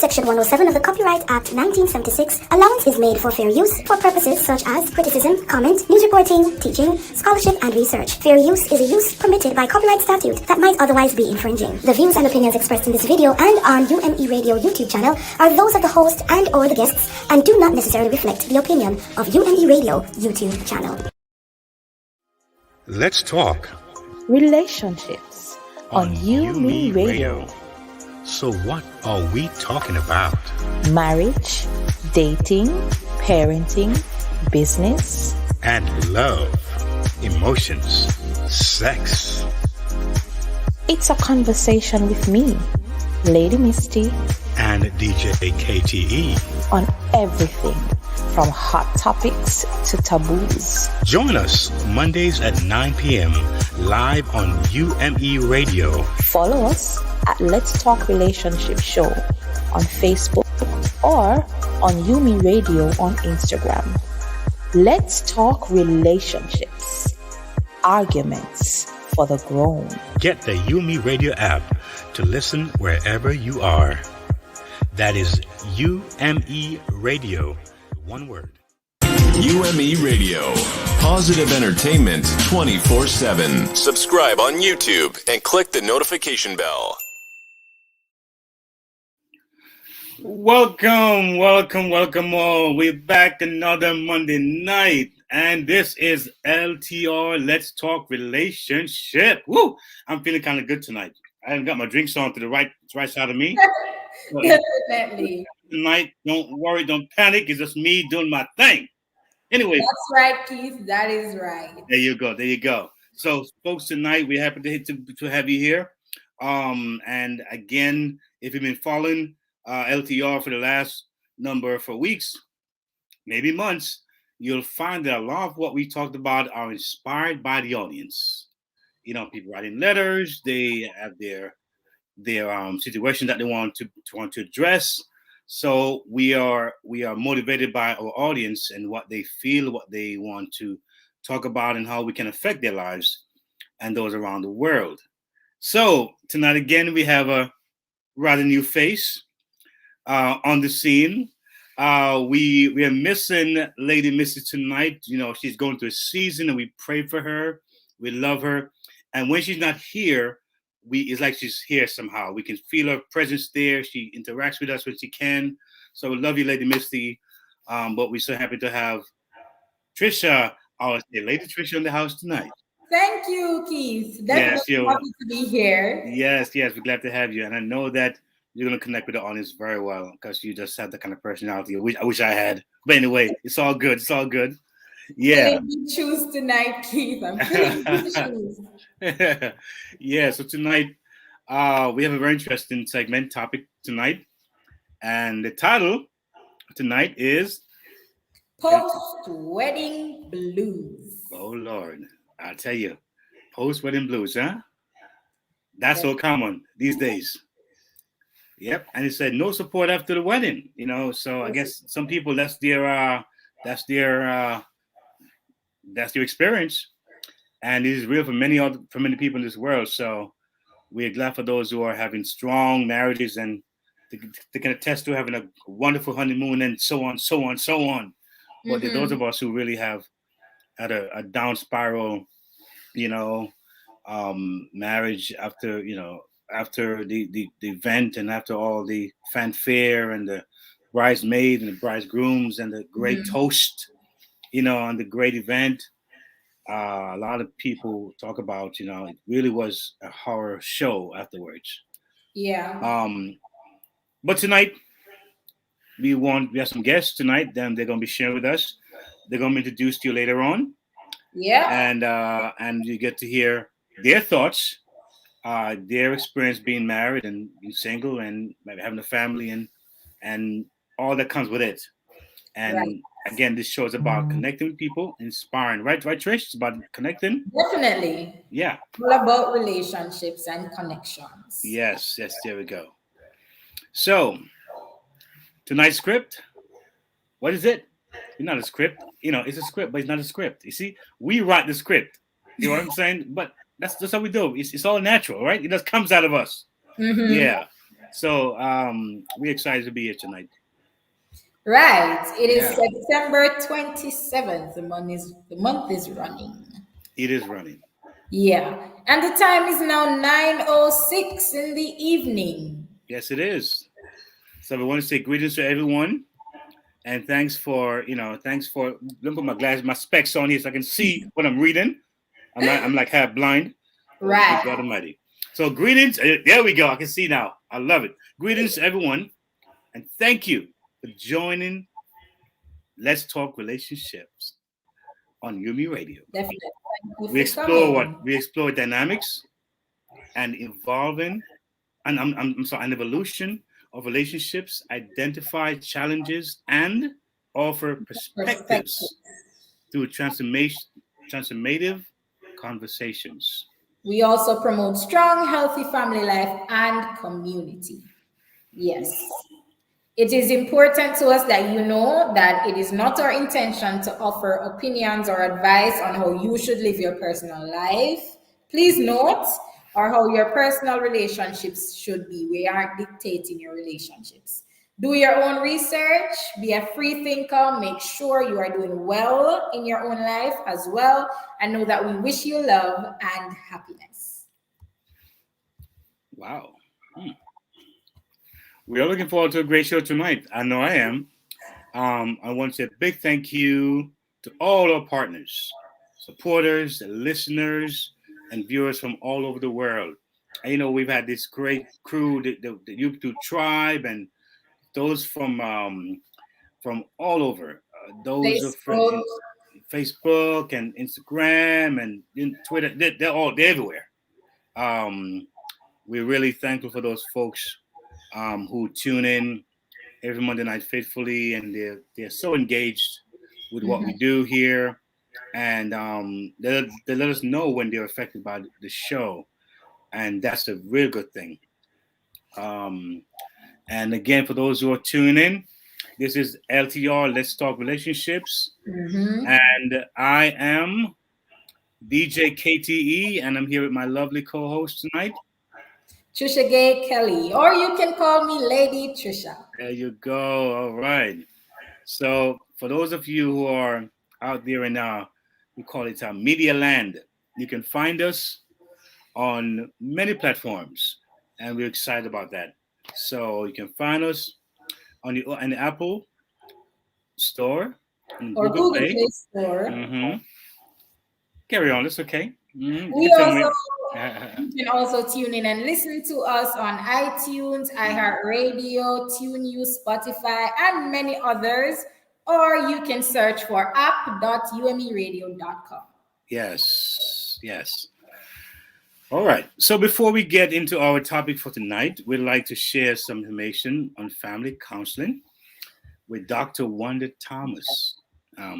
Section 107 of the Copyright Act 1976, allowance is made for fair use for purposes such as criticism, comment, news reporting, teaching, scholarship, and research. Fair use is a use permitted by copyright statute that might otherwise be infringing. The views and opinions expressed in this video and on UME Radio YouTube channel are those of the host and or the guests and do not necessarily reflect the opinion of UME Radio YouTube channel. Let's talk relationships on UME Radio. So what are we talking about? Marriage, dating, parenting, business, And love, emotions, sex. It's a conversation with me, Lady Misty, And DJ KTE. on everything from hot topics to taboos. Join us Mondays at 9 p.m. live on UME Radio. Follow us at Let's Talk Relationship Show on Facebook or on UME Radio on Instagram. Let's talk relationships, arguments for the grown. Get the UME Radio app to listen wherever you are. That is UME Radio. One word. UME Radio. Positive entertainment 24/7. Subscribe on YouTube and click the notification bell. Welcome all. We're back another Monday night, and this is LTR. Let's talk relationship. Woo! I'm feeling kind of good tonight. I haven't got my drinks on to the right side of me. Definitely. Tonight, don't worry, don't panic. It's just me doing my thing. Anyway, That's right, Keith. That is right. there you go. So, folks, tonight we're happy to have you here. And again, if you've been following LTR for the last number of weeks, maybe months, you'll find that a lot of what we talked about are inspired by the audience. You know, people writing letters, they have their situation that they want to address. So we are motivated by our audience and what they feel, what they want to talk about, and how we can affect their lives and those around the world. So tonight again we have a rather new face on the scene. We are missing Lady Misty tonight. You know, she's going through a season, and we pray for her. We love her, and when she's not here, it's like she's here somehow. We can feel her presence there. She interacts with us when she can. So we love you, Lady Misty. But we're so happy to have Trisha, our Lady Trisha, in the house tonight. Thank you, Keith. Yes, Definitely happy to be here. Yes, we're glad to have you. And I know that you're going to connect with the audience very well because you just have the kind of personality I wish I had. But anyway, it's all good. Yeah. Feeling choose tonight, Keith. I'm feeling good shoes. Yeah, so tonight we have a very interesting topic tonight. And the title tonight is Post-wedding blues. Oh Lord, I'll tell you, post-wedding blues, huh? That's so common these days. Yep, and it said no support after the wedding. You know, so I guess some people that's their experience, and it is real for many people in this world. So we're glad for those who are having strong marriages and they can attest to having a wonderful honeymoon and so on. But there are those of us who really have had a down spiral, marriage after the event and after all the fanfare and the bridesmaid and the bridegrooms and the great toast, on the great event. A lot of people talk about, it really was a horror show afterwards. Yeah. But tonight we have some guests tonight. Then they're going to be sharing with us. They're going to be introduced to you later on. Yeah. And you get to hear their thoughts, their experience being married and being single and maybe having a family and all that comes with it. And again, this show is about connecting with people, inspiring. Right, Trish? It's about connecting. Definitely. Yeah. All about relationships and connections. Yes, there we go. So, tonight's script, what is it? It's not a script. It's a script, but it's not a script. You see, we write the script. You know what I'm saying? But that's how we do. It's all natural, right? It just comes out of us. Mm-hmm. Yeah. So we're excited to be here tonight. Right. It is September 27th. The month is running. It is running. Yeah. And the time is now 9:06 in the evening. Yes, it is. So we want to say greetings to everyone. And thanks for, let me put my specs on here so I can see what I'm reading. I'm like half blind. Right. God Almighty. So greetings. There we go. I can see now. I love it. Greetings to everyone. And thank you for joining Let's Talk Relationships on Yumi Radio. Definitely. We explore dynamics and evolving and an evolution of relationships, identify challenges, and offer perspectives through transformative conversations. We also promote strong, healthy family life and community. Yes. It is important to us that you know that it is not our intention to offer opinions or advice on how you should live your personal life. Please note, or how your personal relationships should be. We aren't dictating your relationships. Do your own research, be a free thinker, make sure you are doing well in your own life as well, and know that we wish you love and happiness. Wow. We are looking forward to a great show tonight. I know I am. I want to say a big thank you to all our partners, supporters, listeners, and viewers from all over the world. And, we've had this great crew, the YouTube Tribe, and those from all over. Those are from Facebook and Instagram and Twitter. They're everywhere. We're really thankful for those folks who tune in every Monday night faithfully, and they're so engaged with what we do here, and they let us know when they're affected by the show, and that's a real good thing. And again, for those who are tuning in, this is LTR, Let's Talk Relationships, and I am DJ KTE, and I'm here with my lovely co-host tonight, Trisha Gay Kelly, or you can call me Lady Trisha. There you go. All right. So for those of you who are out there in we call it media land, you can find us on many platforms, and we're excited about that. So you can find us on the Apple Store or Google Play Store. Carry on. That's okay. You can also tune in and listen to us on iTunes, iHeartRadio, TuneU, Spotify, and many others. Or you can search for app.umeradio.com. Yes. All right. So before we get into our topic for tonight, we'd like to share some information on family counseling with Dr. Wanda Thomas.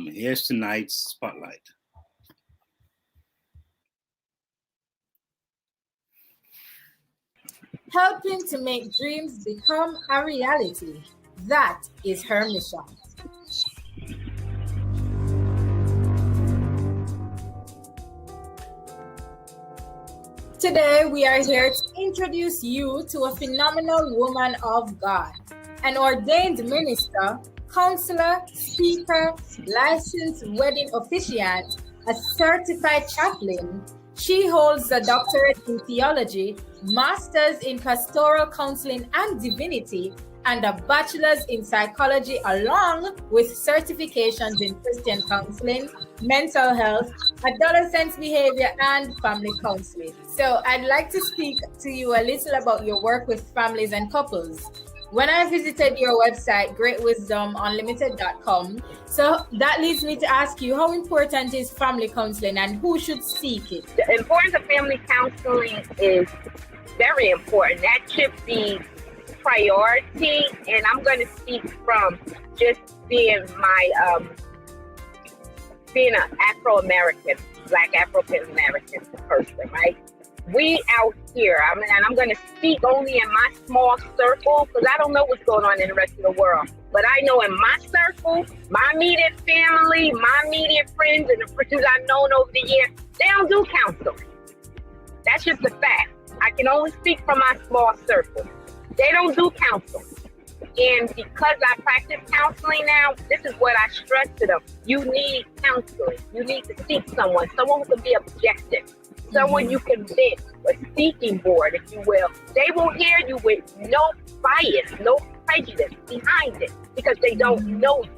Here's tonight's spotlight. Helping to make dreams become a reality. That is her mission. Today, we are here to introduce you to a phenomenal woman of God, an ordained minister, counselor, speaker, licensed wedding officiant, a certified chaplain. She holds a doctorate in theology, master's in pastoral counseling and divinity, and a bachelor's in psychology, along with certifications in Christian counseling, mental health, adolescent behavior, and family counseling. So I'd like to speak to you a little about your work with families and couples. When I visited your website, greatwisdomunlimited.com, so that leads me to ask you, how important is family counseling and who should seek it? The importance of family counseling is very important. That should be priority, and I'm going to speak from just being being an Afro-American, Black African-American person, right? We out here, and I'm going to speak only in my small circle because I don't know what's going on in the rest of the world. But I know in my circle, my immediate family, my immediate friends, and the friends I've known over the years, they don't do counseling. That's just a fact. I can only speak from my small circle. They don't do counseling. And because I practice counseling now, this is what I stress to them. You need counseling. You need to seek someone who can be objective, someone you can vent, a speaking board, if you will. They will hear you with no bias, no prejudice behind it, because they don't know you.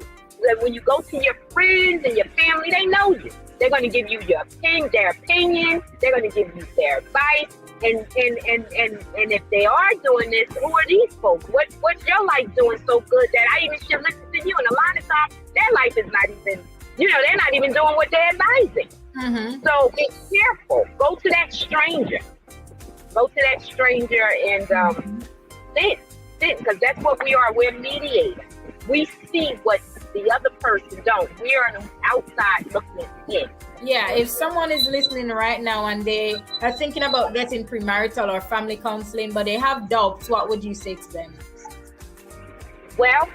When you go to your friends and your family, they know you. They're going to give you their opinion. They're going to give you their advice. And if they are doing this, who are these folks? What's your life doing so good that I even should listen to you? And a lot of times, their life is not even, they're not even doing what they're advising. So be careful. Go to that stranger. And sit, because that's what we are. We're mediators. We see what the other person don't. We are on the outside looking in. Yeah, if someone is listening right now and they are thinking about getting premarital or family counseling, but they have doubts, what would you say to them? Well,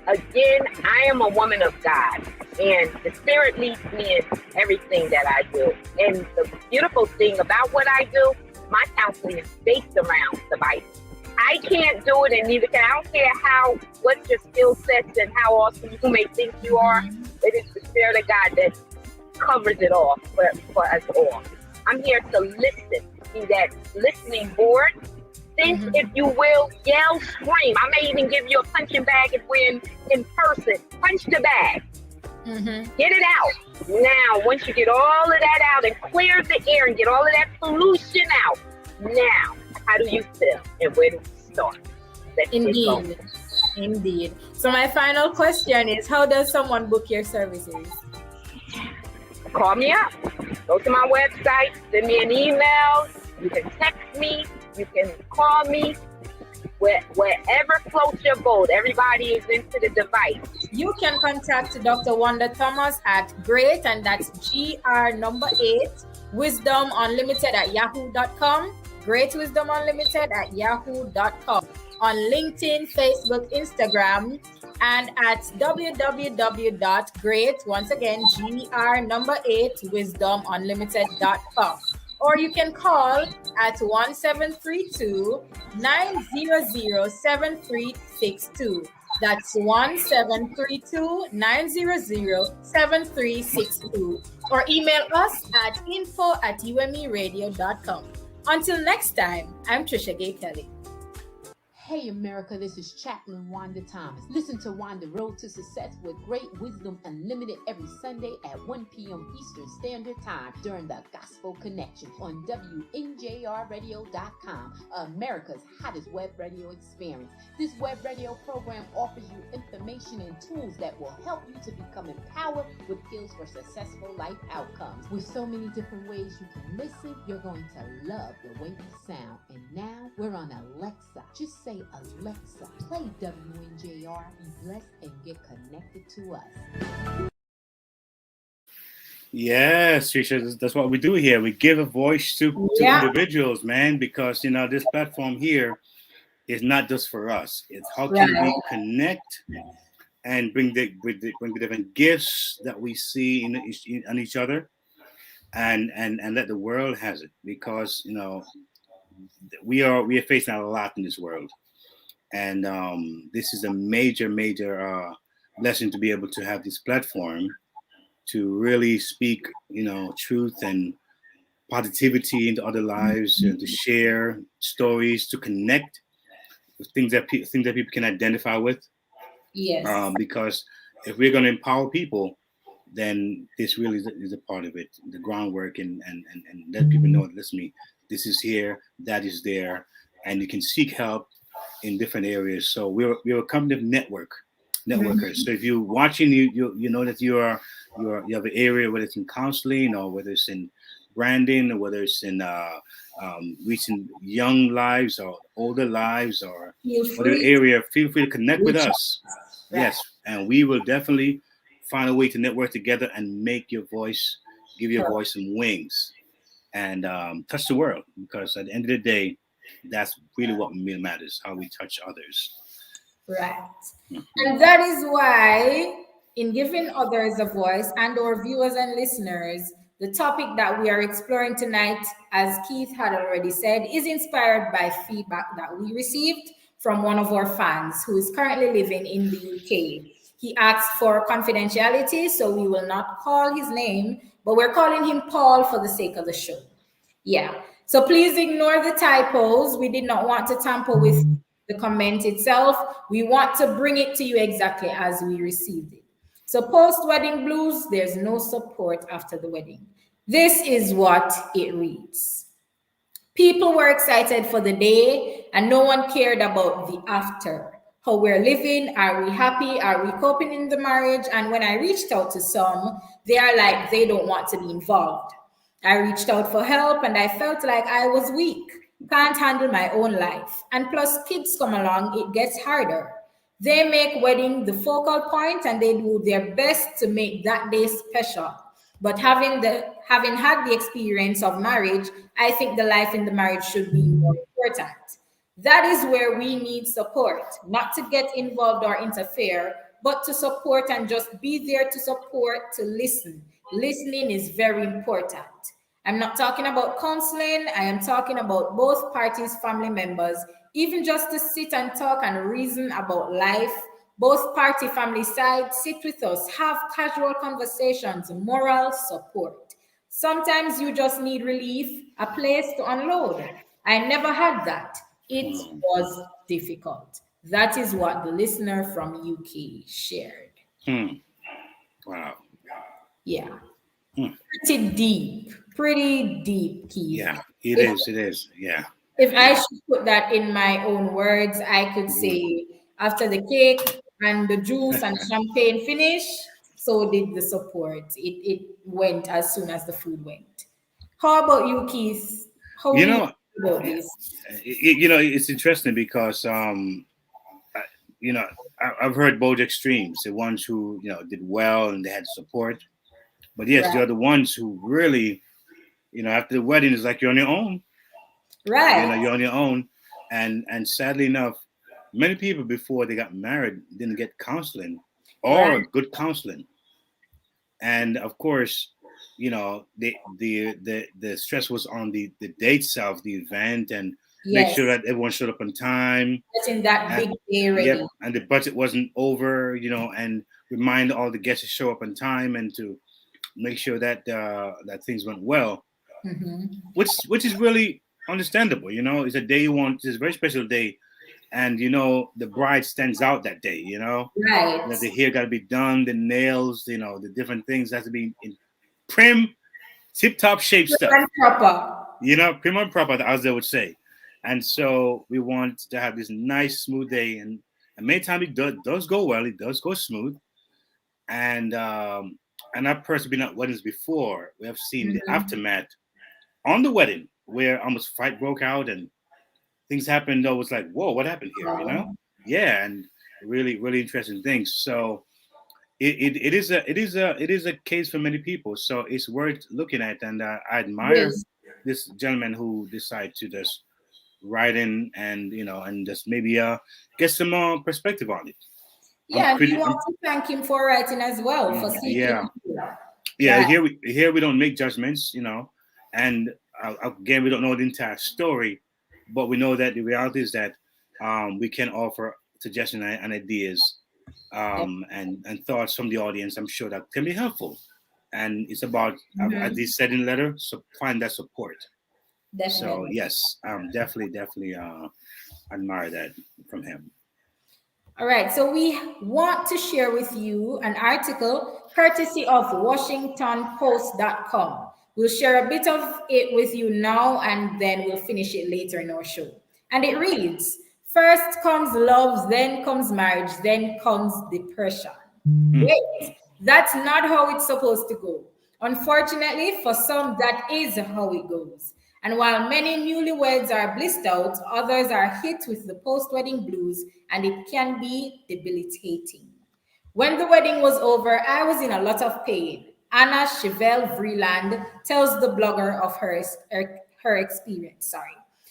again, I am a woman of God, and the Spirit leads me in everything that I do. And the beautiful thing about what I do, my counseling is based around the Bible. I can't do it, and neither can I. Don't care what your skill sets and how awesome you may think you are. It is the Spirit of God that covers it all for us all. I'm here to listen, be that listening board. Think, if you will, yell, scream. I may even give you a punching bag if we're in person. Punch the bag. Get it out. Now, once you get all of that out and clear the air and get all of that pollution out, now, how do you feel and where do we start? Indeed. So my final question is, how does someone book your services? Call me up. Go to my website. Send me an email. You can text me. You can call me. Wherever floats your boat. Everybody is into the device. You can contact Dr. Wanda Thomas at GREAT, and that's GR8 Wisdom Unlimited at yahoo.com. Great Wisdom Unlimited at yahoo.com. On LinkedIn, Facebook, Instagram, and at www.great, once again, GR8 wisdomunlimited.com. Or you can call at 1732-900-7362. That's 1732-900-7362. Or email us at info@umeradio.com. Until next time, I'm Trisha Gay Kelly. Hey America, this is Chaplain Wanda Thomas. Listen to Wanda Road to Success with Great Wisdom Unlimited every Sunday at 1 p.m. Eastern Standard Time during the Gospel Connection on WNJRradio.com, America's hottest web radio experience. This web radio program offers you information and tools that will help you to become empowered with skills for successful life outcomes. With so many different ways you can listen, you're going to love the way we sound. And now we're on Alexa. Just say, Alexa, play WNJR, be blessed, and get connected to us. Yes, Trisha, that's what we do here. We give a voice to individuals, man, because, this platform here is not just for us. It's how can we connect and bring the different gifts that we see in each other and let the world has it, because, we are facing a lot in this world. And this is a major lesson to be able to have this platform to really speak, truth and positivity into other lives, and to share stories, to connect with things that people can identify with. Yes. Because if we're going to empower people, then this really is a part of it, the groundwork, and let people know, listen, this is here, that is there, and you can seek help in different areas. So we're a company of networkers. So if you're watching, you know that you have an area, whether it's in counseling or whether it's in branding or whether it's in reaching young lives or older lives or whatever area, feel free to connect with us. Right. Yes, and we will definitely find a way to network together and give your voice some wings and touch the world, because at the end of the day, that's really what really matters, how we touch others. Right. And that is why, in giving others a voice, and our viewers and listeners, the topic that we are exploring tonight, as Keith had already said, is inspired by feedback that we received from one of our fans who is currently living in the UK. He asked for confidentiality, so we will not call his name, but we're calling him Paul for the sake of the show. Yeah. So please ignore the typos. We did not want to tamper with the comment itself. We want to bring it to you exactly as we received it. So post-wedding blues, there's no support after the wedding. This is what it reads. People were excited for the day and no one cared about the after. How we're living, are we happy, are we coping in the marriage? And when I reached out to some, they are like, they don't want to be involved. I reached out for help and I felt like I was weak, can't handle my own life. And plus kids come along, it gets harder. They make wedding the focal point and they do their best to make that day special. But having had the experience of marriage, I think the life in the marriage should be more important. That is where we need support, not to get involved or interfere, but to support and just be there to support, to listen. Listening is very important. I'm not talking about counseling. I am talking about both parties, family members, even just to sit and talk and reason about life. Both party, family side, sit with us, have casual conversations, moral support. Sometimes you just need relief, a place to unload. I never had that. It was difficult. That is what the listener from UK shared. Wow. Yeah. Pretty deep, Keith. Yeah, it is. Yeah. If I should put that in my own words, I could say after the cake and the juice and champagne finish, so did the support. It went as soon as the food went. How about you, Keith? How do you feel about this? It's interesting because I've heard both extremes. The ones who did well and they had support, but yes, Right. there are the ones who really, after the wedding, it's like you're on your own. Right. You're on your own, and sadly enough, many people before they got married didn't get counseling or good counseling, and of course, the stress was on the date itself, the event, and make Yes. sure that everyone showed up on time. Getting that big day ready. Yep, and the budget wasn't over, and remind all the guests to show up on time and to make sure that that things went well, which is really understandable. It's a day you want. It's a very special day, and the bride stands out that day. Right. The hair got to be done, the nails, the different things has to be in prim, tip-top shape stuff. And proper. Prim and proper, as they would say. And so we want to have this nice, smooth day, and many times it does go well. It does go smooth, and I've personally been at weddings before. We have seen the aftermath on the wedding, where almost fight broke out and things happened. Though, it was like, whoa, what happened here? Yeah, and really, really interesting things. So it is a case for many people. So it's worth looking at, and I admire this gentleman who decided to just write in and and just maybe get some perspective on it. Yeah, we want to thank him for writing as well, for seeking. Yeah. Here we don't make judgments, and again, we don't know the entire story, but we know that the reality is that we can offer suggestions and ideas and thoughts from the audience. I'm sure that can be helpful, and it's about, as he said in the letter, so find that support. Definitely. So yes, definitely admire that from him. All right, so we want to share with you an article courtesy of WashingtonPost.com. We'll share a bit of it with you now, and then we'll finish it later in our show. And it reads, first comes love, then comes marriage, then comes depression. Wait, that's not how it's supposed to go. Unfortunately, for some, that is how it goes. And while many newlyweds are blissed out, others are hit with the post-wedding blues, and it can be debilitating. When the wedding was over, I was in a lot of pain. Anna Chevelle Vreeland tells the blogger of her experience.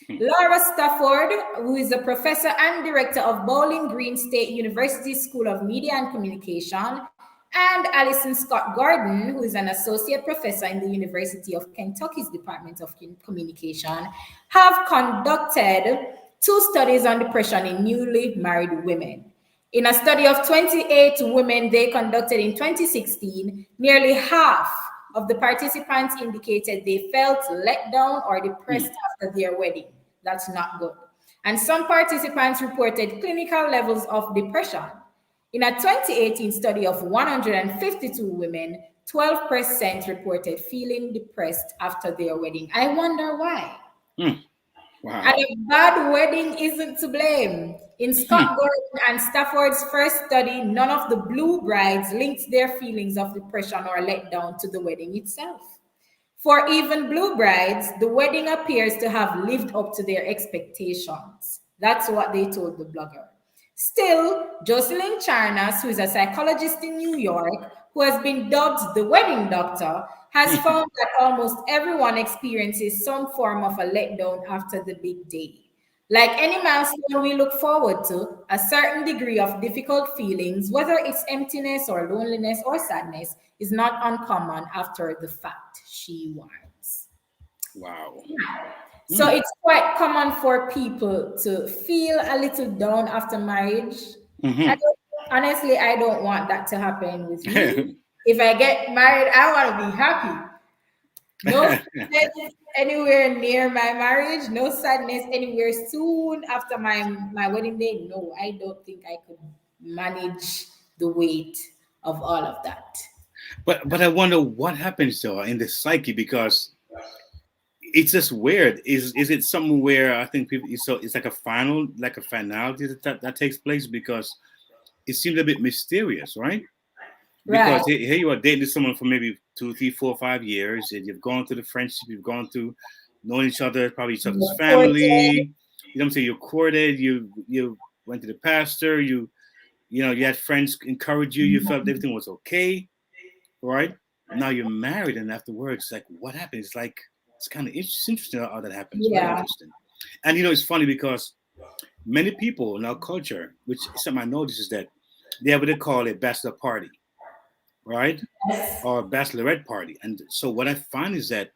Laura Stafford, who is a professor and director of Bowling Green State University School of Media and Communication, and Alison Scott Gordon, who is an associate professor in the University of Kentucky's Department of Communication, have conducted 2 studies on depression in newly married women. In a study of 28 women they conducted in 2016, nearly half of the participants indicated they felt let down or depressed after their wedding. That's not good. And some participants reported clinical levels of depression. In a 2018 study of 152 women, 12% reported feeling depressed after their wedding. I wonder why. Wow. And a bad wedding isn't to blame. In Scott Gordon and Stafford's first study, none of the blue brides linked their feelings of depression or letdown to the wedding itself. For even blue brides, the wedding appears to have lived up to their expectations. That's what they told the blogger. Still, Jocelyn Charnas, who is a psychologist in New York, who has been dubbed the wedding doctor, has found that almost everyone experiences some form of a letdown after the big day. Like any milestone we look forward to, a certain degree of difficult feelings, whether it's emptiness or loneliness or sadness, is not uncommon after the fact, she warns. Wow. So it's quite common for people to feel a little down after marriage. Honestly, I don't want that to happen with me. If I get married, I want to be happy. No sadness anywhere near my marriage, no sadness anywhere soon after my wedding day. No, I don't think I could manage the weight of all of that. But I wonder what happens though in the psyche, because it's just weird. Is it something where I think people, so it's like a finality that takes place, because it seems a bit mysterious, right? Because here you are dating someone for maybe 2, 3, 4, 5 years, and you've gone through the friendship, you've gone through knowing each other, probably each other's family. You know what I'm saying? You courted, you went to the pastor, you had friends encourage you, you felt everything was okay, right? Now you're married, and afterwards, like, what happened? It's like, it's kind of interesting how that happens. Yeah. Very interesting. And it's funny because many people in our culture, which something I noticed, is that they have what they call a bachelor party, right? Or bachelorette party. And so what I find is that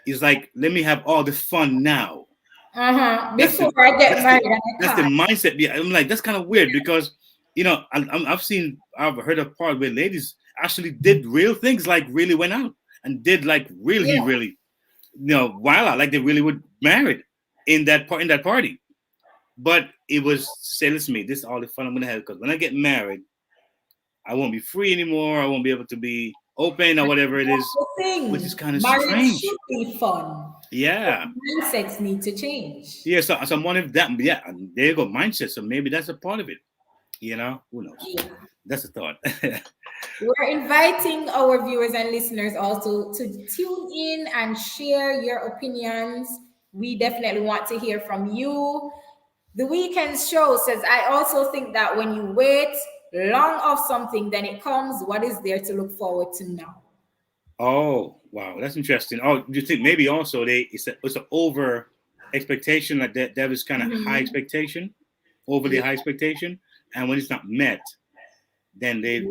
it's like, let me have all the fun now. Before I get married. That's the mindset. Yeah, I'm like, that's kind of weird, because I've heard of part where ladies actually did real things, like really went out and did like really while out, like they really were married in that party. But it was to say, listen to me, this is all the fun I'm gonna have, because when I get married, I won't be free anymore. I won't be able to be open or whatever it is, which is kind of strange. Marriage should be fun. Yeah. Mindsets need to change. Yeah, so I'm one of that. Yeah, there you go, mindset. So maybe that's a part of it. Who knows? Yeah. That's a thought. We're inviting our viewers and listeners also to tune in and share your opinions. We definitely want to hear from you. The Weekend's show says, I also think that when you wait long of something, then it comes. What is there to look forward to now? Oh, wow. That's interesting. Oh, do you think maybe also it's an over expectation, like that was kind of high expectation, overly high expectation. And when it's not met, then they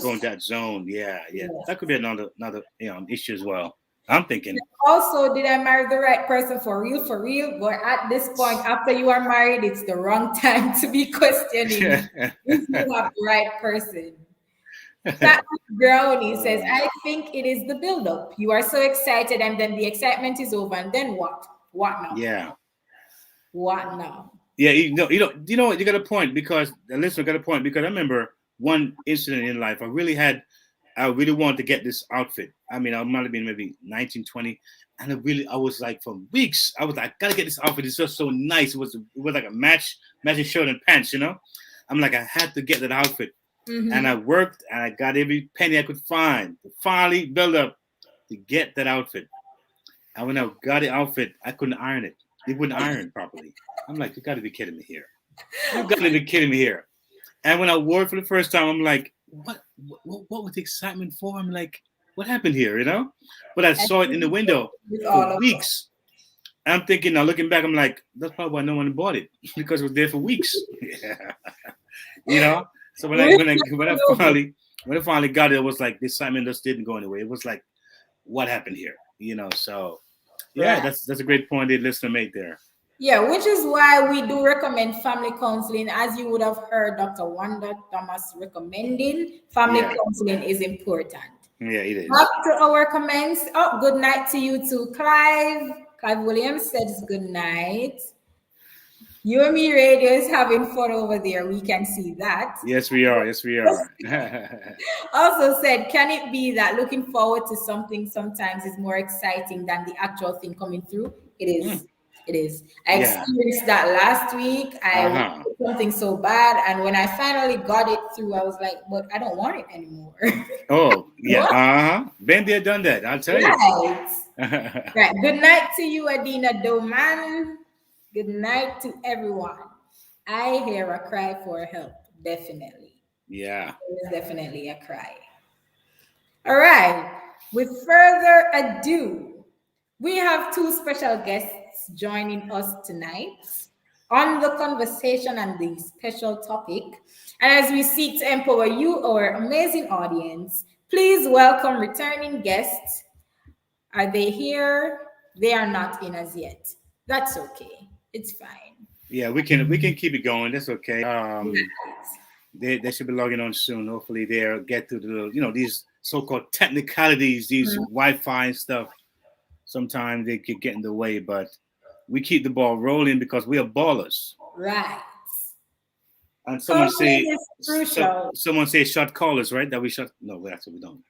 go in that zone. Yeah. That could be another issue as well. I'm thinking. Also, did I marry the right person for real? But at this point, after you are married, it's the wrong time to be questioning if you have the right person. That Brownie says, I think it is the build-up. You are so excited, and then the excitement is over, and then what? What now? Yeah. What now? Yeah, you know what, you got a point, because the listener got a point, because I remember one incident in life. I really wanted to get this outfit. I mean, I might have been maybe 19, 20, and I was like, for weeks, I was like, gotta get this outfit. It's just so nice. It was like a matching shirt and pants, I'm like, I had to get that outfit. And I worked, and I got every penny I could find to finally build up to get that outfit. And when I got the outfit, I couldn't iron it. It wouldn't iron properly. I'm like, you got to be kidding me here. You got to be kidding me here. And when I wore it for the first time, I'm like, what was the excitement for? I'm like, what happened here, But I saw it in the window for weeks. I'm thinking, now looking back, I'm like, that's probably why no one bought it, because it was there for weeks. So when I finally got it, it was like, the excitement just didn't go anywhere. It was like, what happened here? So yeah, that's a great point the listener made there. Yeah, which is why we do recommend family counseling. As you would have heard Dr. Wanda Thomas recommending, family Yeah. counseling is important. Yeah, it Back is. to our comments. Oh, good night to you too, Clive. Clive Williams says good night. You and me radio is having fun over there. We can see that. Yes, we are. Yes, we are. Also said, can it be that looking forward to something sometimes is more exciting than the actual thing coming through? It is. It is. I Yeah. experienced that last week. I Uh-huh. wanted something so bad, and when I finally got it through, I was like, but I don't want it anymore. Oh, yeah. What? Uh-huh. Been there, done that. I'll tell you. Right. Right. Good night to you, Adina Doman. Good night to everyone. I hear a cry for help. Definitely. Yeah. There's definitely a cry. All right. With further ado, we have two special guests joining us tonight on the conversation and the special topic. And as we seek to empower you, our amazing audience, please welcome returning guests. Are they here? They are not in as yet. That's okay. It's fine. Yeah, we can keep it going. That's okay. They should be logging on soon. Hopefully they'll get to the these so-called technicalities, these Wi-Fi and stuff. Sometimes they could get in the way, but we keep the ball rolling because we are ballers. Right. And someone say Calling is crucial. someone say shot callers, right? That we shot. No, that's what we don't.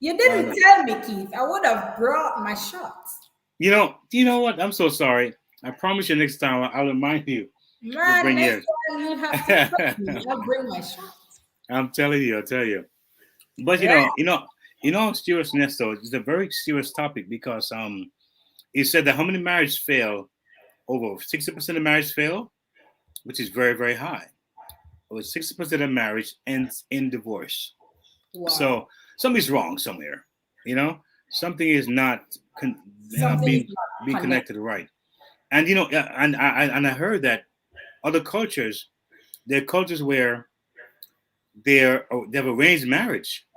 You didn't tell me, Keith. I would have brought my shots. You know what? I'm so sorry. I promise you next time I'll remind you. Man, bring next yours. time you'll have to trust me. I'll bring my shots. I'm telling you, I'll tell you. But seriousness though, it's a very serious topic because it said that how many marriages fail, over 60% of marriages fail, which is very, very high. Over 60% of marriage ends in divorce. Wow. So something's wrong somewhere. Something is not being connected right. And and I heard that other cultures, there are cultures where they have arranged marriage.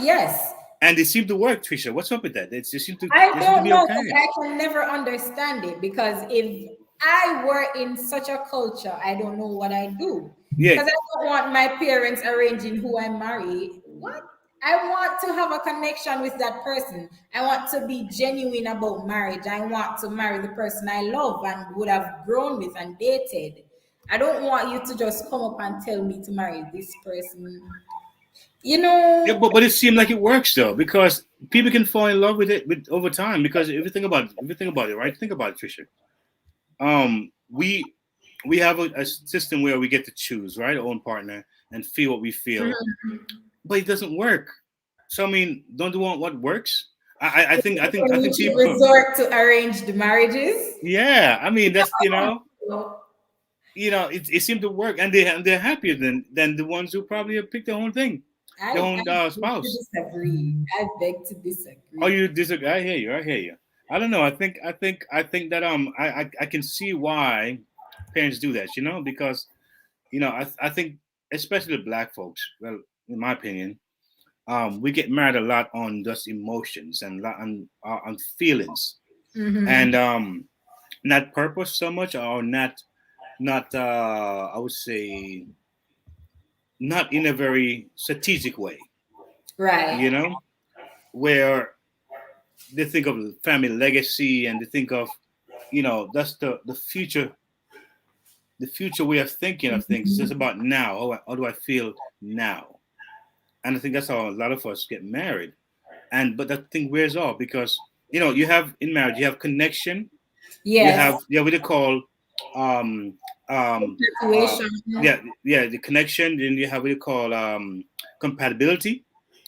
Yes. And they seem to work, Trisha. What's up with that? They seem to. I don't be know. okay. I can never understand it because if I were in such a culture, I don't know what I do. Yeah. Because I don't want my parents arranging who I marry. What? I want to have a connection with that person. I want to be genuine about marriage. I want to marry the person I love and would have grown with and dated. I don't want you to just come up and tell me to marry this person. Yeah, but it seemed like it works though, because people can fall in love with it over time. Because if you think about it, right? Think about it, Trisha. We have a system where we get to choose, right, our own partner and feel what we feel, but it doesn't work. So I mean, don't you want what works? I think people resort to arranged marriages. Yeah, I mean that's it seemed to work, and they're happier than the ones who probably have picked their own thing, their own spouse. Disagree. I beg to disagree. Oh, you disagree? I hear you. I don't know. I think that I can see why parents do that. Because I think especially the black folks. Well, in my opinion, we get married a lot on just emotions and on feelings, and not purpose so much, or not I would say not in a very strategic way, right? Where they think of family legacy and they think of that's the future way of thinking of things. It's just about now. How do I feel now? And I think that's how a lot of us get married. But that thing wears off because you have in marriage you have connection. Yes. You have what they call the connection. Then you have what they call compatibility,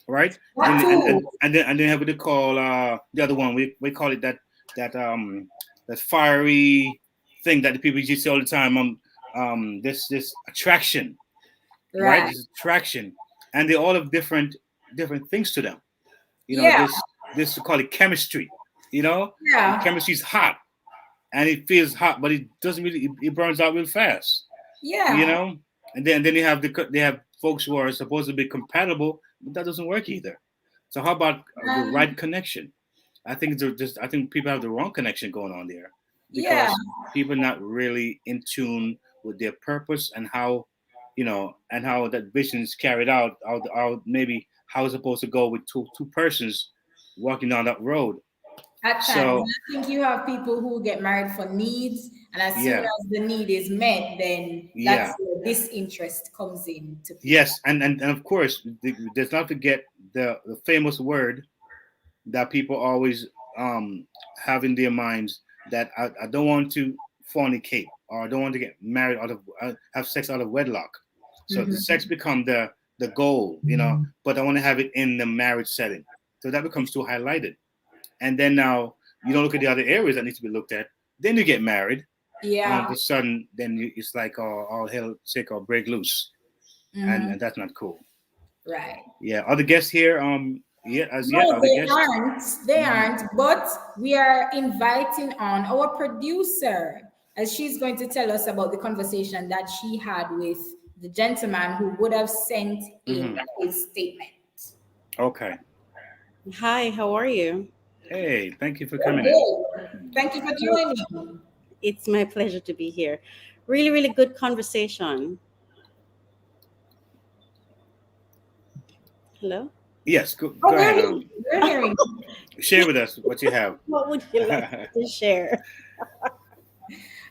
right? And then have what they call the other one. We call it that fiery thing that the people used to say all the time. This attraction, right? This attraction, and they all have different things to them. This we call it chemistry. Chemistry is hot. And it feels hot, but it doesn't really. It burns out real fast. Yeah. And then they have folks who are supposed to be compatible, but that doesn't work either. So how about the right connection? I think people have the wrong connection going on there. Yeah. because people are not really in tune with their purpose and how, and how that vision is carried out, how maybe how it's supposed to go with two persons walking down that road. At times, So and I think you have people who get married for needs, and as soon yeah, as the need is met, then that's yeah, where disinterest comes in to play. yes, and of course, there's not to get the famous word that people always have in their minds, that I don't want to fornicate, or I don't want to get married out of have sex out of wedlock. So the sex become the goal, but I want to have it in the marriage setting. So that becomes too highlighted. And then now you don't look at the other areas that need to be looked at. Then you get married, and all of Yeah. a sudden, then it's like all hell sick or break loose, and that's not cool. Right. Yeah, other guests here. Yeah, as yet, No, other they guests. aren't. They Mhm. aren't. But we are inviting on our producer, as she's going to tell us about the conversation that she had with the gentleman who would have sent in Mhm. his statement. Okay. Hi, how are you? Hey, thank you for We're coming in. good. Thank you for joining. It's my pleasure to be here. Really, really good conversation. Hello? Yes, go, Oh, go we're ahead. hearing. We're hearing. Share with us what you have. What would you like to share?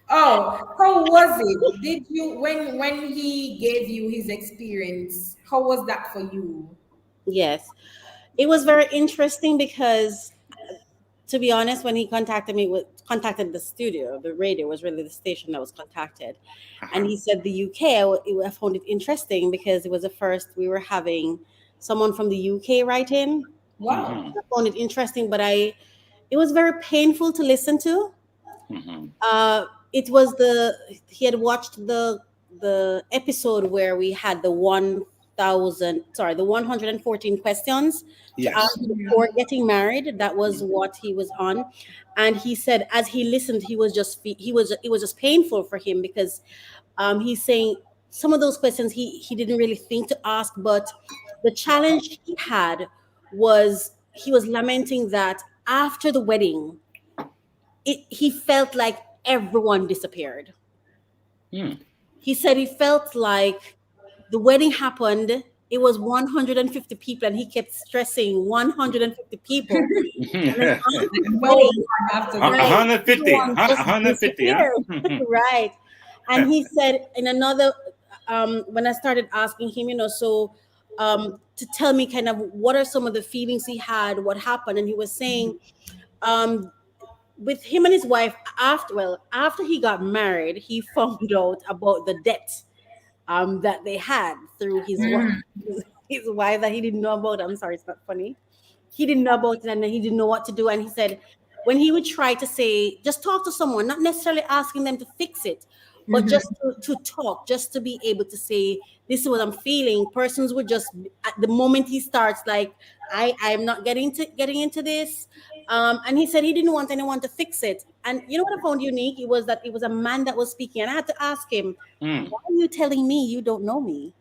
Oh, how was it? Did you when he gave you his experience? How was that for you? Yes, it was very interesting because, to be honest, when he contacted me, with contacted the studio, the radio was really the station that was contacted, and Uh-huh. he said the UK. I found it interesting because it was the first we were having someone from the UK write in. Wow. Mhm. I found it interesting, but it was very painful to listen to. Mhm. It was he had watched the episode where we had the 114 questions to Yes. ask before getting married. That was what he was on, and he said as he listened, he was just he was it was just painful for him because he's saying some of those questions he didn't really think to ask, but the challenge he had was he was lamenting that after the wedding he felt like everyone disappeared. Mm. He said he felt like the wedding happened, it was 150 people, and he kept stressing 150 people. And then after the No wedding, one after the right, wedding. 150, everyone just 150, huh? disappeared. Right. And he said in another, when I started asking him, to tell me kind of what are some of the feelings he had, what happened, and he was saying, um, with him and his wife after he got married he found out about the debt that they had through his wife that he didn't know about. I'm sorry, it's not funny. He didn't know about it and he didn't know what to do. And he said when he would try to say, just talk to someone, not necessarily asking them to fix it, but just to talk, just to be able to say, this is what I'm feeling. Persons would just at the moment he starts like, I'm not getting into this. And he said he didn't want anyone to fix it. And you know what I found unique? It was that it was a man that was speaking. And I had to ask him, Mm. why are you telling me you don't know me?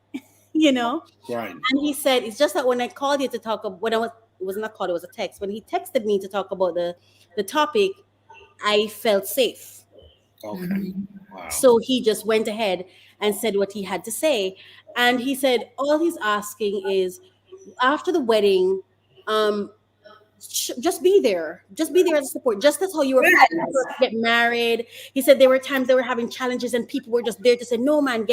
you know? Right. And he said, it's just that when I called you to talk about, it was not called, it was a text. When he texted me to talk about the topic, I felt safe. Okay. Wow. So he just went ahead and said what he had to say. And he said, all he's asking is after the wedding, um, just be there. Just be there as a support. Just as how you were fighting for us to get married. He said there were times they were having challenges and people were just there to say, no, man,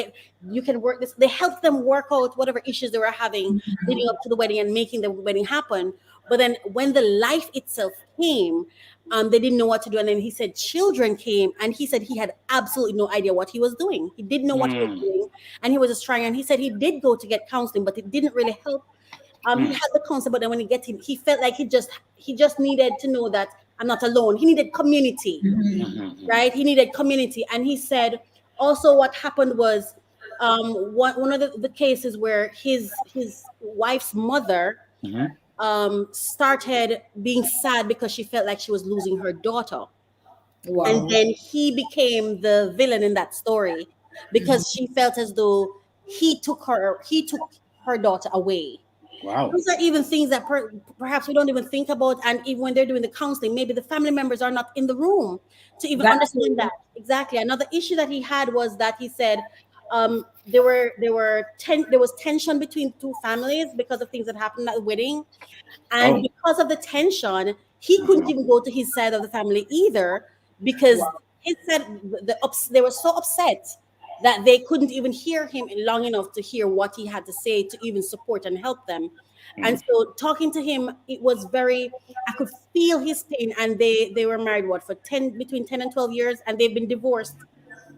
you can work this. They helped them work out whatever issues they were having leading up to the wedding and making the wedding happen. But then when the life itself came, they didn't know what to do. And then he said children came and he said he had absolutely no idea what he was doing. He didn't know what he was Mm. doing. And he was just trying. And he said he did go to get counseling, but it didn't really help. He Mm. had the concept, but then when he felt like he just needed to know that I'm not alone. He needed community, Mhm. right? He needed community, and he said also what happened was one of the cases where his wife's mother Mhm. started being sad because she felt like she was losing her daughter, and Wow. then he became the villain in that story because she felt as though he took her daughter away. Wow. Those are even things that perhaps we don't even think about. And even when they're doing the counseling, maybe the family members are not in the room to even understand that. Exactly. Another issue that he had was that he said there was tension between two families because of things that happened at the wedding. And because of the tension, he couldn't even go to his side of the family either, because he said they were so upset that they couldn't even hear him long enough to hear what he had to say to even support and help them. And so talking to him, it was I could feel his pain. And they were married for between 10 and 12 years, and they've been divorced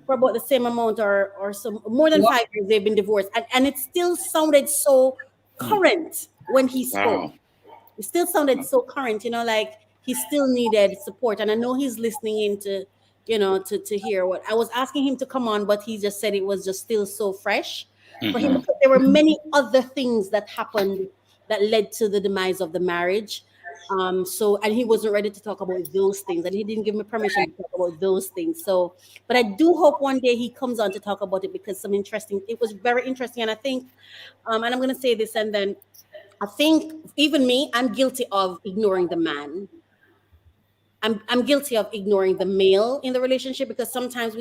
for about the same amount or some more than 5 years. They've been divorced, and it still sounded so current when he spoke. Wow. It still sounded so current, like he still needed support. And I know he's listening in to hear what I was asking him to come on, but he just said it was just still so fresh for him. Because there were many other things that happened that led to the demise of the marriage. And he wasn't ready to talk about those things, and he didn't give me permission to talk about those things. So, but I do hope one day he comes on to talk about it, because it was very interesting. And I think, and I'm going to say this, and then I think even me, I'm guilty of ignoring the man. I'm guilty of ignoring the male in the relationship, because sometimes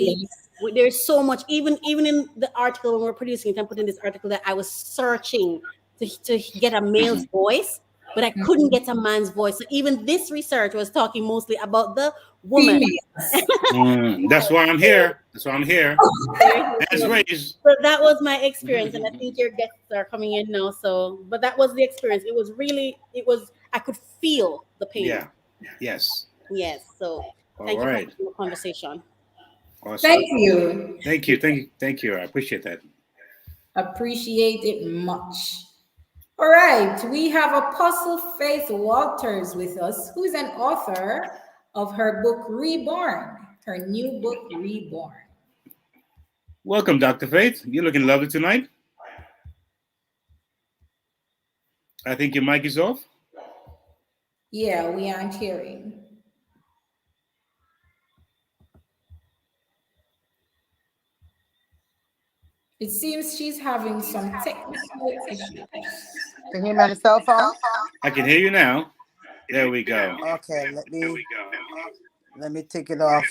there's so much, even in the article when we're producing it, I'm putting this article that I was searching to get a male's voice, but I couldn't get a man's voice. So even this research was talking mostly about the woman. That's why I'm here. Hands raised. So that was my experience, and I think your guests are coming in now. So, but that was the experience. I could feel the pain. Yeah. Yes. Yes. So thank you for the conversation. Awesome. Thank you. Thank you. I appreciate that. Appreciate it much. All right, we have Apostle Faith Walters with us, who's an author of her book Reborn, her new book Reborn. Welcome, Dr. Faith. You're looking lovely tonight. I think your mic is off. Yeah, we aren't hearing. It seems she's having some technical issues. Can you hear me on the cell phone? I can hear you now. There we go. Okay, let me take it off.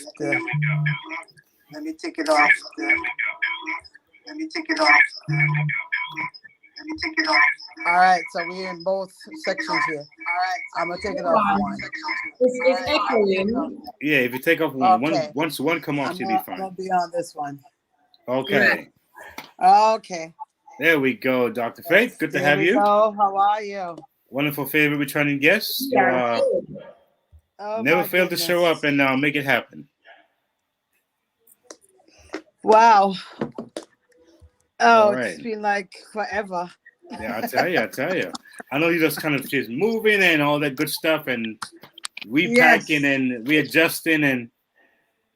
Let me take it off. All right, so we're in both sections here. All right, I'm gonna take it off one. It's echoing. Yeah, if you take off one, Okay. once one come off, you'll be fine. I'm gonna be on this one. Okay. Okay. There we go, Dr. Faith. Good to have you. Hello, how are you? Wonderful favorite returning guest. Oh, never fail to show up and make it happen. Wow. Oh, right. It's been like forever. Yeah, I tell you. I know you just kind of just moving and all that good stuff and repacking and readjusting, and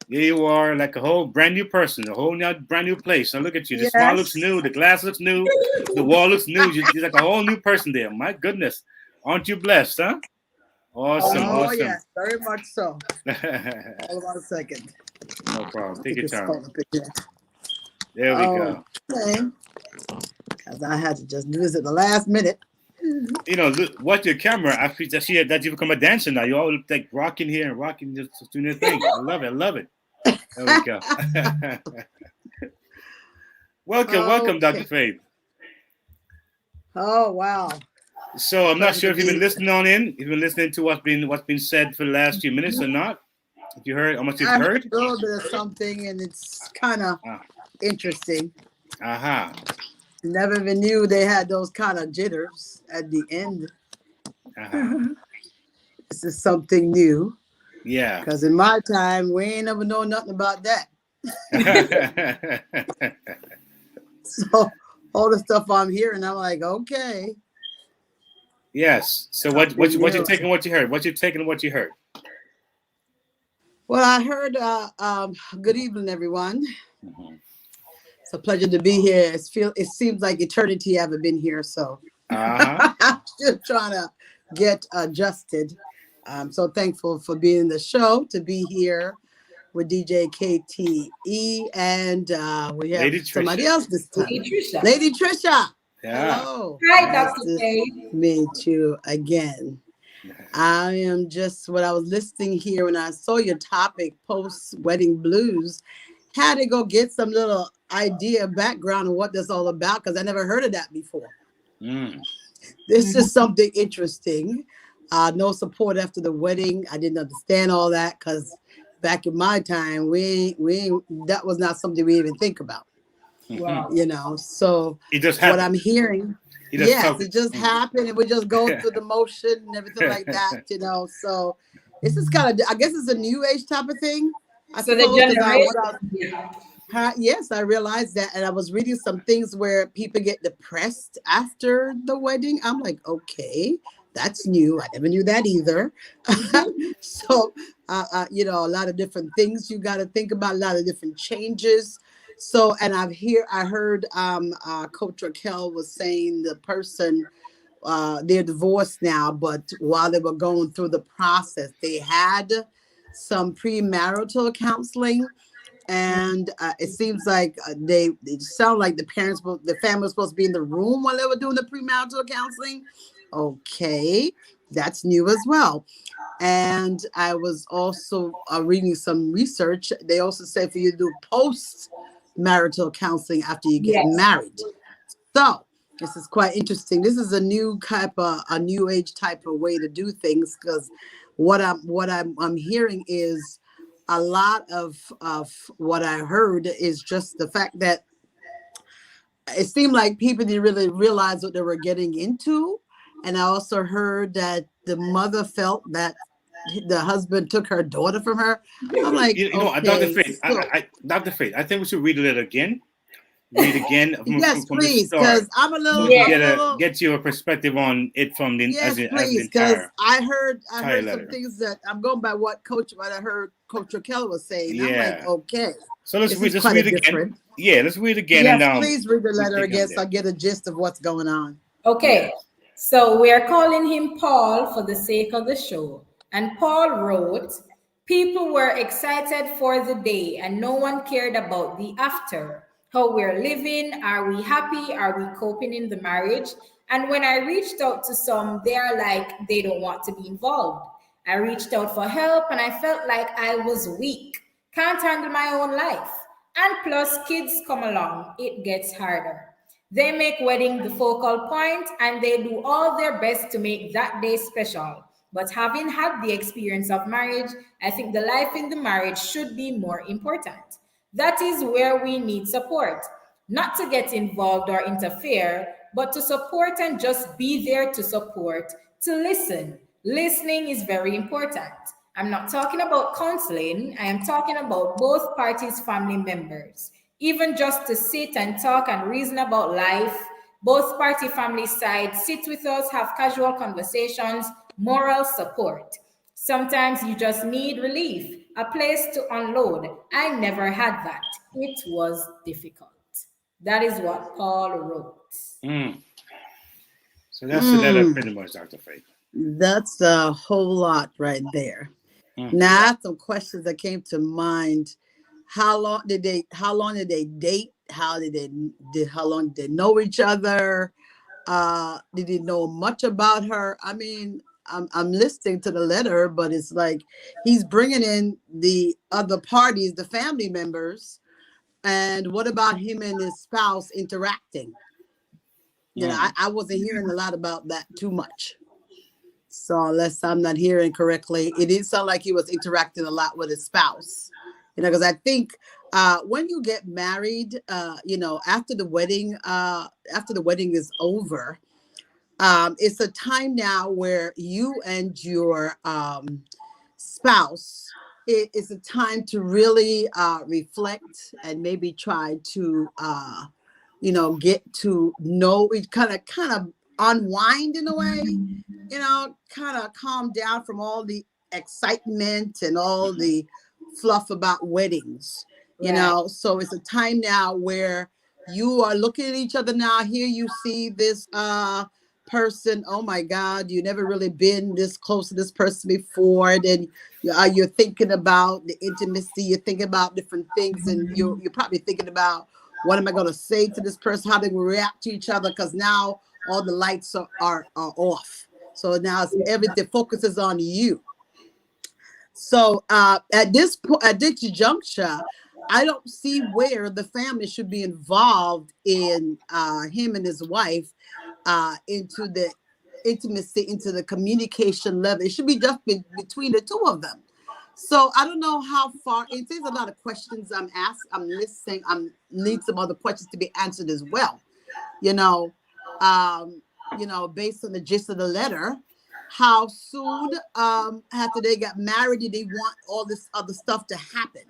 here you are like a whole brand new person, a whole brand new place. Now look at you. The smile looks new, the glass looks new, the wall looks new. You're like a whole new person there. My goodness. Aren't you blessed, huh? Awesome. Oh, yes, very much so. Hold on a second. No problem. Take your time. There we go. Okay. Because I had to just do this at the last minute. You know, watch your camera. I feel that you become a dancer now. You all look like rocking here and rocking, just doing your thing. I love it. There we go. Welcome, Dr. Faith. Oh, wow. So I'm not sure if you've been listening You've been listening to what's been said for the last few minutes or not. If you heard, how much you've heard? A little bit of something, and it's kind of interesting. Aha. Never even knew they had those kind of jitters at the end. This is something new. Yeah. Because in my time, we ain't never know nothing about that. So all the stuff I'm hearing, I'm like, okay. Yes. So what you taking? What you heard? What you taking? What you heard? Well, I heard. Good evening, everyone. It's a pleasure to be here. It seems like eternity I haven't been here, so I'm still trying to get adjusted. I'm so thankful for being in the show, to be here with DJ KTE, and we have somebody else this time. Lady Trisha. Lady Trisha. Yeah. Hello. Hi, Nice Dr. to K. meet you again. I am just what I was listening here when I saw your topic, post-wedding blues. Had to go get some little idea background of what that's all about because I never heard of that before. This is something interesting. No support after the wedding. I didn't understand all that because back in my time, we that was not something we even think about. Wow. You know, so It just what happened. I'm hearing, yes, it just happened, and we just go through the motion and everything like that. You know, so this is kind of, I guess, it's a new age type of thing. I So the suppose generation. yes, I realized that, and I was reading some things where people get depressed after the wedding. I'm like, okay, that's new. I never knew that either. So, you know, a lot of different things you got to think about, a lot of different changes. So, and I heard Coach Raquel was saying the person, they're divorced now, but while they were going through the process, they had some premarital counseling. And it seems like they sound like the family was supposed to be in the room while they were doing the premarital counseling. Okay, that's new as well. And I was also reading some research. They also say for you to do post-marital counseling after you get married. So this is quite interesting. This is a new new age type of way to do things because what I'm hearing is a lot of what I heard is just the fact that it seemed like people didn't really realize what they were getting into. And I also heard that the mother felt that the husband took her daughter from her. I'm like, Dr. Faith, Dr. Faith, I think we should read it again. Read again yes, from please, the start. because I'm a little, So we can get your perspective on it from the yes, as the please, because entire. I heard letter. some things that I'm going by what I heard Coach Raquel was saying. Yeah. I'm like, okay. So let's read it again. Yeah, let's read it again. Yes, and, please read the letter again so I get a gist of what's going on. Okay, so we are calling him Paul for the sake of the show. And Paul wrote, people were excited for the day and no one cared about the after. How we're living, are we happy, are we coping in the marriage? And when I reached out to some, they're like, they don't want to be involved. I reached out for help and I felt like I was weak, can't handle my own life. And plus kids come along, it gets harder. They make wedding the focal point and they do all their best to make that day special. But having had the experience of marriage, I think the life in the marriage should be more important. That is where we need support. Not to get involved or interfere, but to support and just be there to support, to listen. Listening is very important. I'm not talking about counseling, I am talking about both parties' family members. Even just to sit and talk and reason about life, both party family sides sit with us, have casual conversations, moral support. Sometimes you just need relief, a place to unload. I never had that. It was difficult. That is what Paul wrote. So that's the letter pretty much, Dr. Faith. That's a whole lot right there. Now, I have some questions that came to mind. How long did they date? How long did they know each other? Did he know much about her? I mean, I'm listening to the letter, but it's like he's bringing in the other parties, the family members. And what about him and his spouse interacting? You know, I wasn't hearing a lot about that too much. So unless I'm not hearing correctly, it didn't sound like he was interacting a lot with his spouse. You know, because I think when you get married, you know, after the wedding is over, it's a time now where you and your spouse, it's a time to really reflect and maybe try to, you know, get to know it, kind of unwind in a way, you know, kind of calm down from all the excitement and all the fluff about weddings, you know. So it's a time now where you are looking at each other now. Here you see this person. Oh my God, you never really been this close to this person before. And then you're thinking about the intimacy. You're thinking about different things, and you're probably thinking about What am I going to say to this person? How they will react to each other? Because now all the lights are off. So now everything focuses on you. So at this juncture, I don't see where the family should be involved in him and his wife into the intimacy, into the communication level. It should be just between the two of them. So I don't know how far. It is a lot of questions I'm asked. I'm listening. I need some other questions to be answered as well. Based on the gist of the letter. How soon after they got married did they want all this other stuff to happen?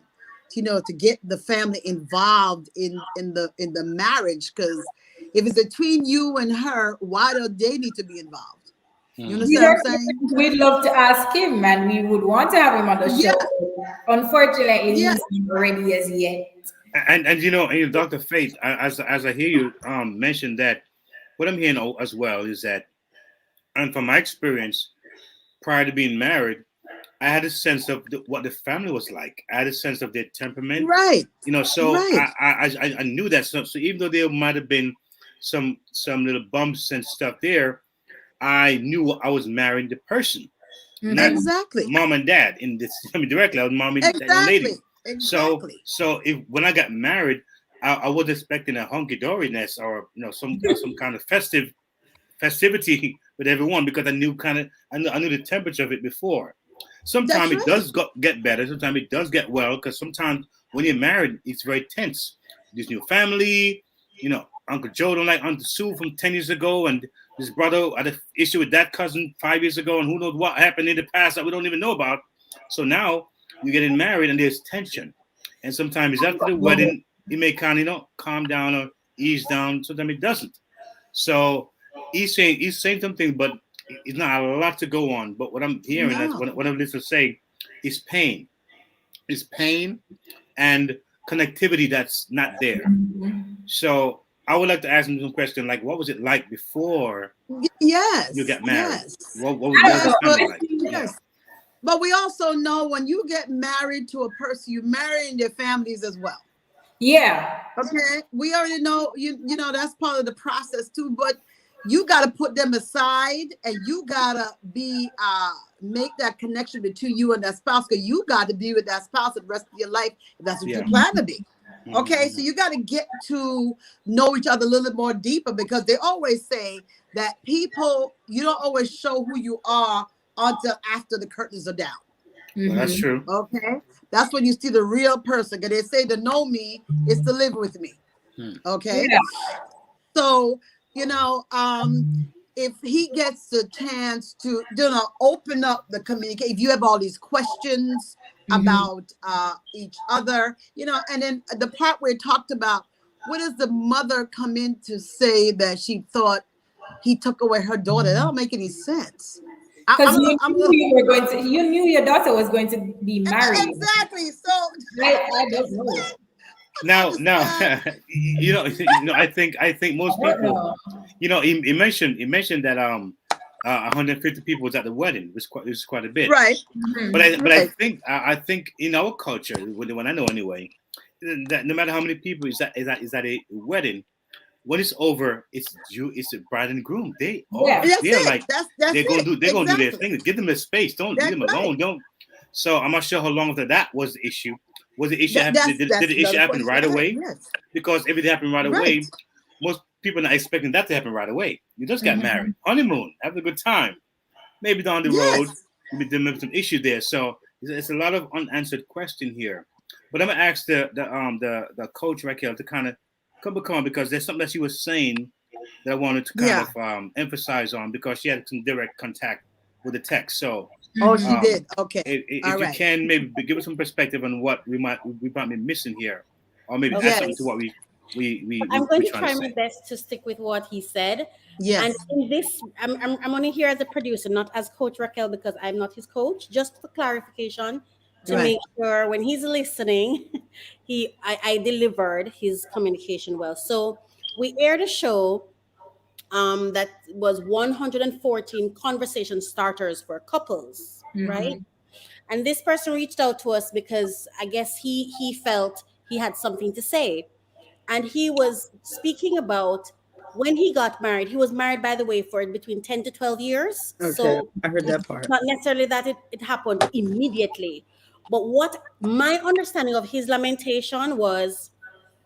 To get the family involved in the marriage, because if it's between you and her, why do they need to be involved? You understand what I'm saying? We'd love to ask him, and we would want to have him on the show. Unfortunately, he's not ready as yet. And Dr. Faith, as I hear you mention that, what I'm hearing as well is that, and from my experience, prior to being married, I had a sense of what the family was like. I had a sense of their temperament. Right. So right. I knew that. So even though there might have been some little bumps and stuff there, I knew I was marrying the person. Not exactly. Mom and dad in this. Directly, I was mom and lady. Exactly. So when I got married, I was expecting a hunky-doriness or some kind of festivity with everyone, because I knew the temperature of it before. Sometimes it does get better. Sometimes it does get well, because sometimes when you're married, it's very tense. This new family, Uncle Joe don't like Aunt Sue from 10 years ago, and his brother had an issue with that cousin 5 years ago, and who knows what happened in the past that we don't even know about. So now you're getting married and there's tension. And sometimes after the wedding, it may kind of calm down or ease down. Sometimes it doesn't. So he's saying something, but it's not a lot to go on. But what I'm hearing, what I'm listening to say, is pain. It's pain and connectivity that's not there. So I would like to ask him some question, like, what was it like before you got married? Yes. What was it like? Yes. But we also know when you get married to a person, you marry in their families as well. Yeah. Okay. We already know, you know, that's part of the process too, but you got to put them aside and you got to make that connection between you and that spouse, because you got to be with that spouse the rest of your life if that's what you plan to be. Okay. So you got to get to know each other a little bit more deeper, because they always say that people, you don't always show who you are until after the curtains are down. Well, that's true. Okay. That's when you see the real person. Because they say to know me is to live with me. Okay. Yeah. So, you know, if he gets the chance to, open up the communication, if you have all these questions about each other, and then the part where it talked about, what does the mother come in to say that she thought he took away her daughter? That don't make any sense. Because you knew your daughter was going to be married. Exactly. So I don't know. Now, I think most people, he mentioned that 150 people was at the wedding. It was quite a bit, right? But I think in our culture, when I know anyway, that no matter how many people is at a wedding, when it's over, it's the bride and groom. They're gonna do their thing. Give them a space. Don't leave them alone. Don't. So I'm not sure how long after that was the issue. Was the issue did the issue happen right away? Yes. Because if it happened right away, most people are not expecting that to happen right away. You just got married, honeymoon, have a good time. Maybe down the road, maybe there may be some issue there. So it's a lot of unanswered question here. But I'm gonna ask the coach Raquel to kind of come on, because there's something that she was saying that I wanted to kind of emphasize on, because she had some direct contact with the text. So she did. Okay. If you can maybe give us some perspective on what we might be missing here, or maybe add something to what we I'm going to try my best to stick with what he said. Yes. And in this, I'm only here as a producer, not as Coach Raquel, because I'm not his coach. Just for clarification, to make sure when he's listening, I delivered his communication well. So we aired a show that was 114 conversation starters for couples, right? And this person reached out to us because I guess he felt he had something to say. and he was speaking about when he got married. He was married, by the way, for between 10 to 12 years. Okay, So I heard that it's part. not necessarily that it happened immediately. But what my understanding of his lamentation was,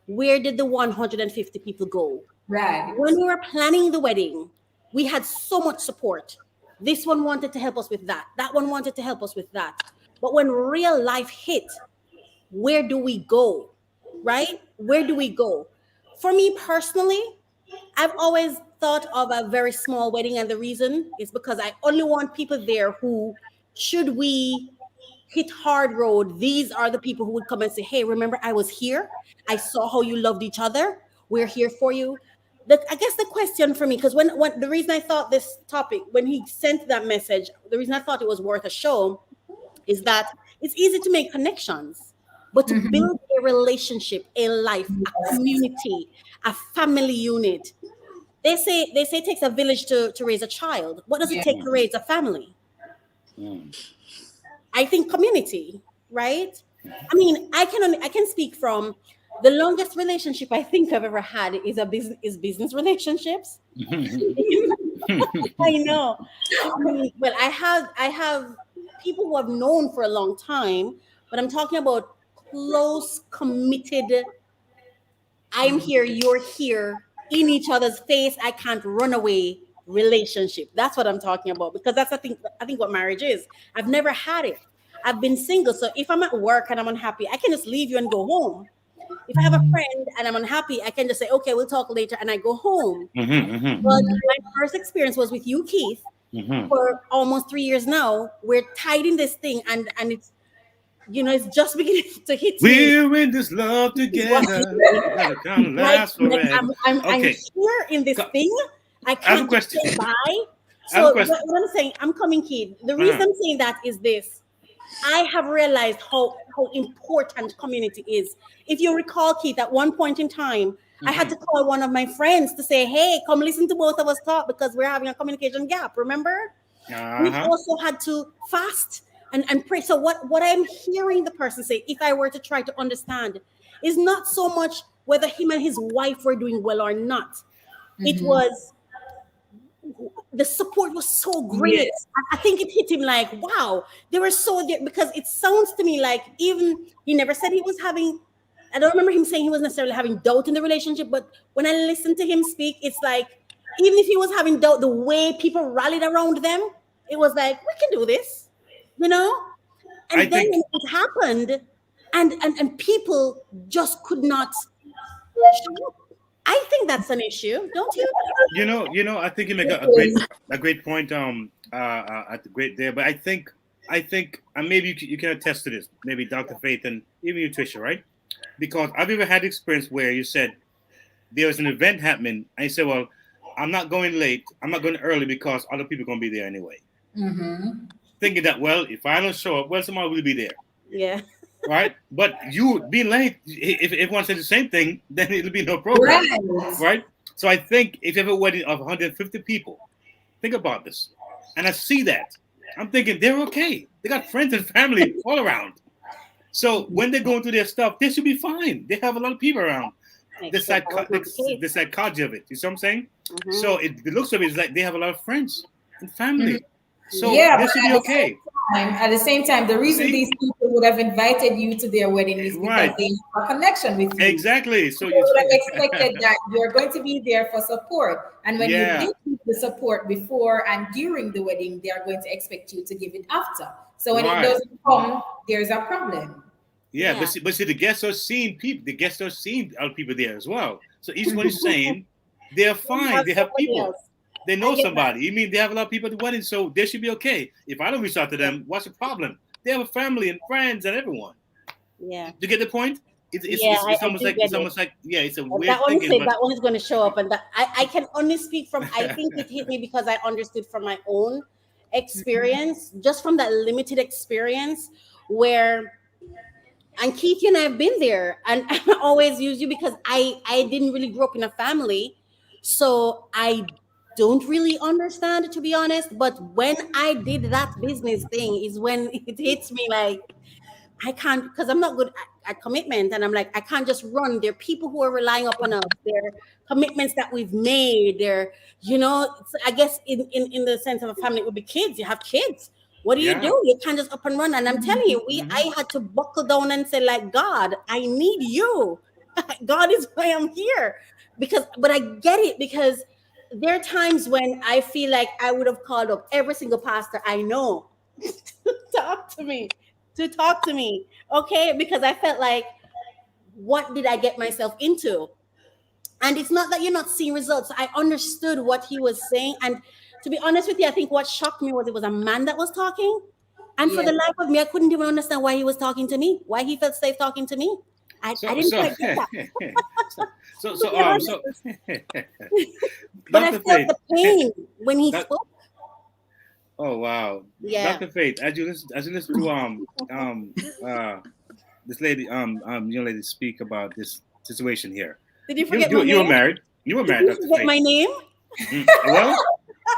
where did the 150 people go? Right. When we were planning the wedding, we had so much support. This one wanted to help us with that. That one wanted to help us with that. But when real life hit, where do we go? Right? Where do we go? For me personally, I've always thought of a very small wedding, and the reason is because I only want people there who, should we hit hard road, these are the people who would come and say, hey, remember I was here, I saw how you loved each other, we're here for you. I guess the question for me, because when the reason I thought this topic, when he sent that message, the reason I thought it was worth a show is that it's easy to make connections, but to build a relationship, a life, a community, a family unit. They say it takes a village to raise a child. What does it take to raise a family? I think community, right? I mean, I can speak from the longest relationship I think I've ever had is business relationships. I know. Well, I have people who I've known for a long time, but I'm talking about close, committed, I'm here, you're here, in each other's face, I can't run away relationship. That's what I'm talking about, because that's I think what marriage is. I've never had it. I've been single. So if I'm at work and I'm unhappy, I can just leave you and go home. If I have a friend and I'm unhappy, I can just say, okay, we'll talk later, and I go home. But my first experience was with you, Keith, for almost 3 years now. We're tied in this thing, and it's, it's just beginning to hit me. We're in this love together. I'm here in this thing. I can't just say bye. So what I'm saying, I'm coming, Keith. The reason I'm saying that is this. I have realized how important community is. If you recall, Keith, at one point in time, I had to call one of my friends to say, hey, come listen to both of us talk, because we're having a communication gap, remember? We also had to fast and pray. So what I'm hearing the person say, if I were to try to understand, is not so much whether him and his wife were doing well or not. It was, the support was so great. Yes. I think it hit him like, wow, they were so there, because it sounds to me like, even he never said he was having, I don't remember him saying he was necessarily having doubt in the relationship, but when I listened to him speak, it's like, even if he was having doubt, the way people rallied around them, it was like, we can do this, And then it happened, and people just could not show up. I think that's an issue, don't you? I think you make a great point. At the great there, but I think, and maybe you can attest to this. Maybe Dr. Faith and even you, Trisha, right? Because I've ever had experience where you said there was an event happening, and you said, "Well, I'm not going late. I'm not going early because other people are going to be there anyway." Thinking that, well, if I don't show up, well, somebody will be there. Yeah. Right, but you being late, if everyone said the same thing, then it'll be no problem, right? So I think if you have a wedding of 150 people, think about this, and I see that, I'm thinking they're okay. They got friends and family all around, so when they're going through their stuff, they should be fine. They have a lot of people around. The psychology of it, you see what I'm saying? So it looks to me like they have a lot of friends and family. So this should be okay. At the same time, the reason these people would have invited you to their wedding is because they have a connection with you. Exactly. So you would have expected that you're going to be there for support. And when you did give the support before and during the wedding, they are going to expect you to give it after. So when it doesn't come, there's a problem. Yeah. But see, the guests are seeing people. The guests are seeing other people there as well. So each one is saying they're fine. They have people. Else. They know somebody. You mean they have a lot of people at the wedding, so they should be okay. If I don't reach out to them, what's the problem? They have a family and friends and everyone. Yeah. Do you get the point? It's almost like it's a weird thing. That one is going to show up, and that I can only speak from. I think it hit me because I understood from my own experience, just from that limited experience where. And Keith, you and I have been there, and I always use you because I didn't really grow up in a family, so I don't really understand, to be honest. But when I did that business thing is when it hits me like, I can't, because I'm not good at commitment. And I'm like, I can't just run. There are people who are relying upon us. There are commitments that we've made. There, I guess in the sense of a family, it would be kids. You have kids. What do you do? You can't just up and run. And I'm telling you, I had to buckle down and say, like, God, I need you. God is why I'm here. But I get it, because there are times when I feel like I would have called up every single pastor I know to talk to me. Okay. Because I felt like, what did I get myself into? And it's not that you're not seeing results. I understood what he was saying. And to be honest with you, I think what shocked me was it was a man that was talking. And for the life of me, I couldn't even understand why he was talking to me, why he felt safe talking to me. I didn't quite get that. But I felt the pain when he spoke. Oh wow! Yeah, Dr. Faith, as you listen to this lady, young lady speak about this situation here. Did you forget my name? You were married. You were married. Did you forget my name? Well,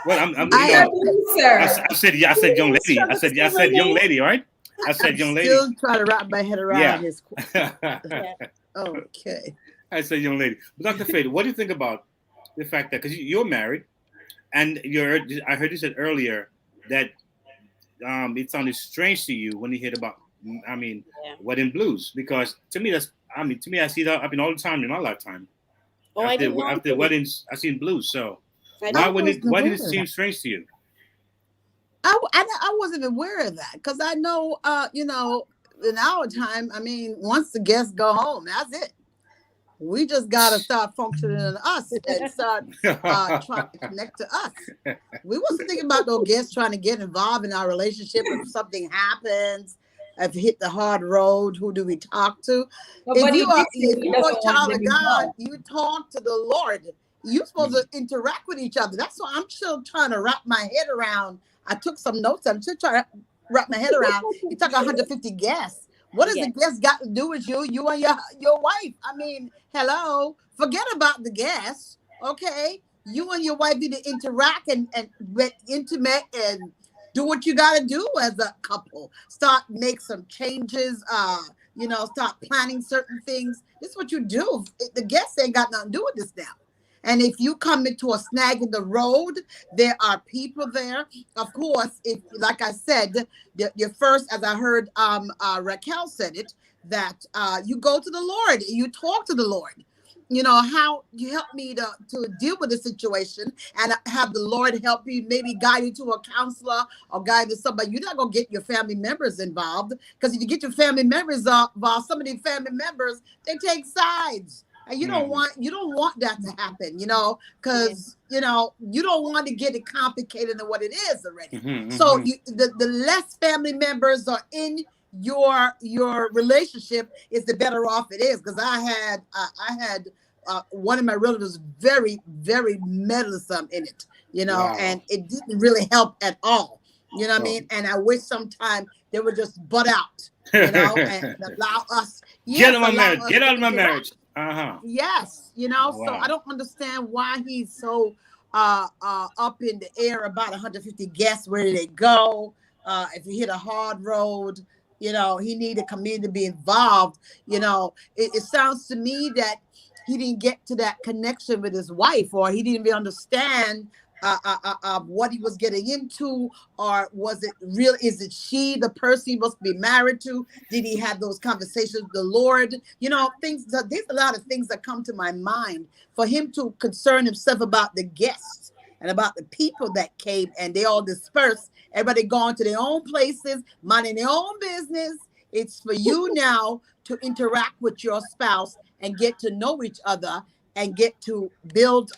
I said young lady. I said young lady, right? I said young lady. Still trying to wrap my head around his. Okay. I said young lady. But Dr. Faith, what do you think about the fact that, because you're married, and I heard you said earlier that it sounded strange to you when you heard about, wedding blues, because to me I see that happen all the time in my lifetime. After weddings, I seen blues. So why did it seem strange to you? I wasn't aware of that, because I know, in our time, once the guests go home, that's it. We just got to start functioning in us and start trying to connect to us. We wasn't thinking about those guests trying to get involved in our relationship. If something happens, if you hit the hard road, who do we talk to? If you are a child of God, you talk to the Lord. You're supposed to interact with each other. That's why I'm still trying to wrap my head around. I took some notes. I'm still trying to wrap my head around. You talk 150 guests. What does the guest got to do with you and your wife? Hello. Forget about the guests. Okay. You and your wife need to interact and get intimate and do what you got to do as a couple. Make some changes. Start planning certain things. This is what you do. The guests ain't got nothing to do with this now. And if you come into a snag in the road, there are people there. Of course, if, like I said, your first, as I heard Raquel said it, that you go to the Lord, you talk to the Lord. How you help me to deal with the situation, and have the Lord help you, maybe guide you to a counselor or guide you to somebody. You're not going to get your family members involved, because if you get your family members involved, some of these family members, they take sides. And you don't want that to happen, because you don't want to get it complicated than what it is already. So the less family members are in your relationship, is the better off it is. Because I had one of my relatives very, very meddlesome in it, wow. And it didn't really help at all. You know what I mean? And I wish sometime they would just butt out, and allow us. Get out of my marriage. Yes, wow. So I don't understand why he's so up in the air about 150 guests. Where do they go? If you hit a hard road, he need a community to be involved. It sounds to me that he didn't get to that connection with his wife, or he didn't even understand what he was getting into, or was it real? Is it she, the person he must be married to? Did he have those conversations with the Lord? Things. There's a lot of things that come to my mind for him to concern himself about the guests and about the people that came, and they all dispersed. Everybody going to their own places, minding their own business. It's for you now to interact with your spouse and get to know each other, and get to build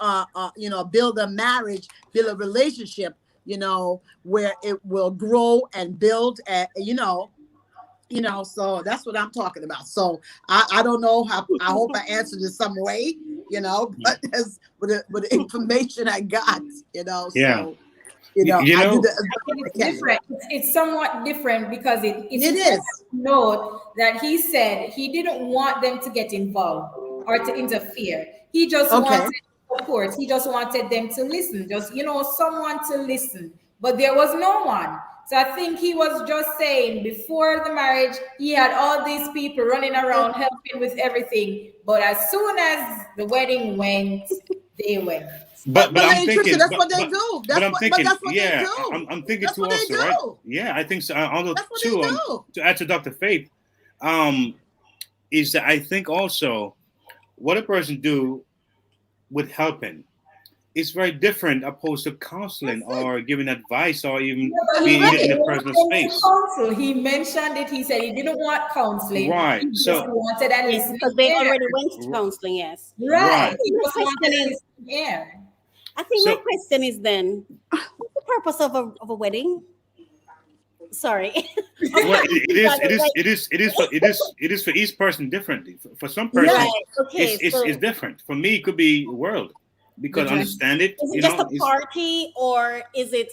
build a marriage, build a relationship, where it will grow and build, so that's what I'm talking about. So I don't know how, I hope I answered in some way, but as with the information I got, so it's different. It's somewhat different, because it is. Note that he said he didn't want them to get involved or to interfere. He just wanted, of course, he just wanted them to listen, just someone to listen. But there was no one. So I think he was just saying before the marriage, he had all these people running around helping with everything. But as soon as the wedding went, they went. But I'm thinking that's what they do. But I'm thinking, that's what yeah, they do. I'm thinking That's too what they also, do. right? Yeah, I think so. Although That's what too, they do. to add to Dr. Faith, is that I think also what a person do with helping is very different opposed to counseling or giving advice or even being in a personal space. Counsel. He mentioned it. He said he didn't want counseling. Right. He So just wanted a listening because they ear. already went to counseling. Yes. Right. He My just wanted question a is, listening ear. I think my question is then, what's the purpose of a wedding? Sorry. Well, it is for each person differently. For some person, Right. Okay, it's different. For me, it could be world because understand it. Is it just a party or is it?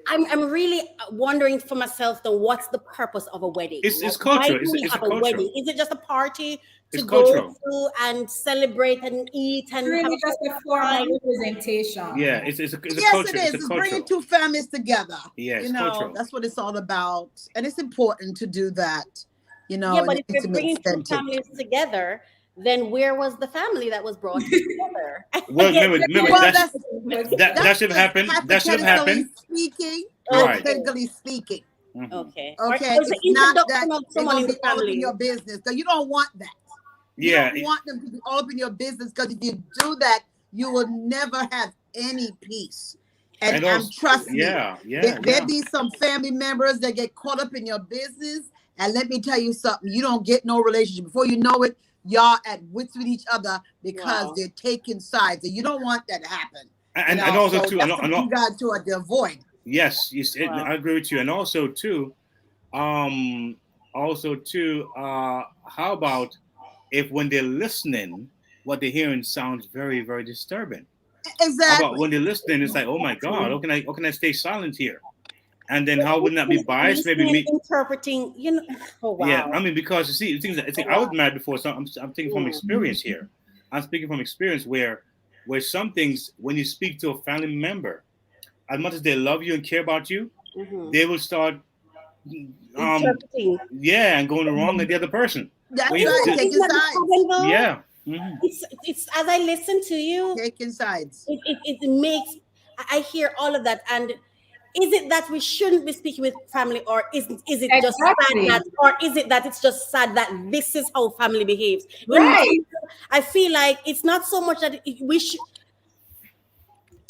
I'm really wondering for myself though, what's the purpose of a wedding? It's culture. Why do we have a wedding? Is it just a party to it's go cultural. to and celebrate and eat and Really have just a form of representation. Yeah, it's a yes, culture. it is. It's bringing two families together. Yeah, it's you know, cultural. that's what it's all about, and it's important to do that. You know, yeah, but if you're bringing two families together, then where was the family that was brought together? Well, remember that should happen. That should happen. Speaking, right? Hypothetically speaking. Mm-hmm. Okay. Or It's not that they're someone gonna in be the all up in family. your business. So you don't want that. You don't want them to be all up in your business, because if you do that, you will never have any peace. And trust me, there be some family members that get caught up in your business. And let me tell you something, you don't get no relationship. Before you know it, y'all at wits with each other because they're taking sides. And you don't want that to happen. And also too, that's what you got to avoid. Yes, I agree with you. And also too, how about if when they're listening, what they're hearing sounds very, very disturbing. Exactly. How about when they're listening, it's like, oh my God, how can I stay silent here? And then how wouldn't that be biased? Maybe me interpreting, you know. Oh wow. Yeah, I mean, because you see, things I was mad before, so I'm thinking from experience here. I'm speaking from experience where some things, when you speak to a family member, as much as they love you and care about you, they will start and going wrong with the other person. That's right. Taking sides. Yeah. It's as I listen to you, taking sides. It makes I hear all of that. And is it that we shouldn't be speaking with family, or is it just sad that, or is it that it's just sad that this is how family behaves? Right. I feel like it's not so much that we should.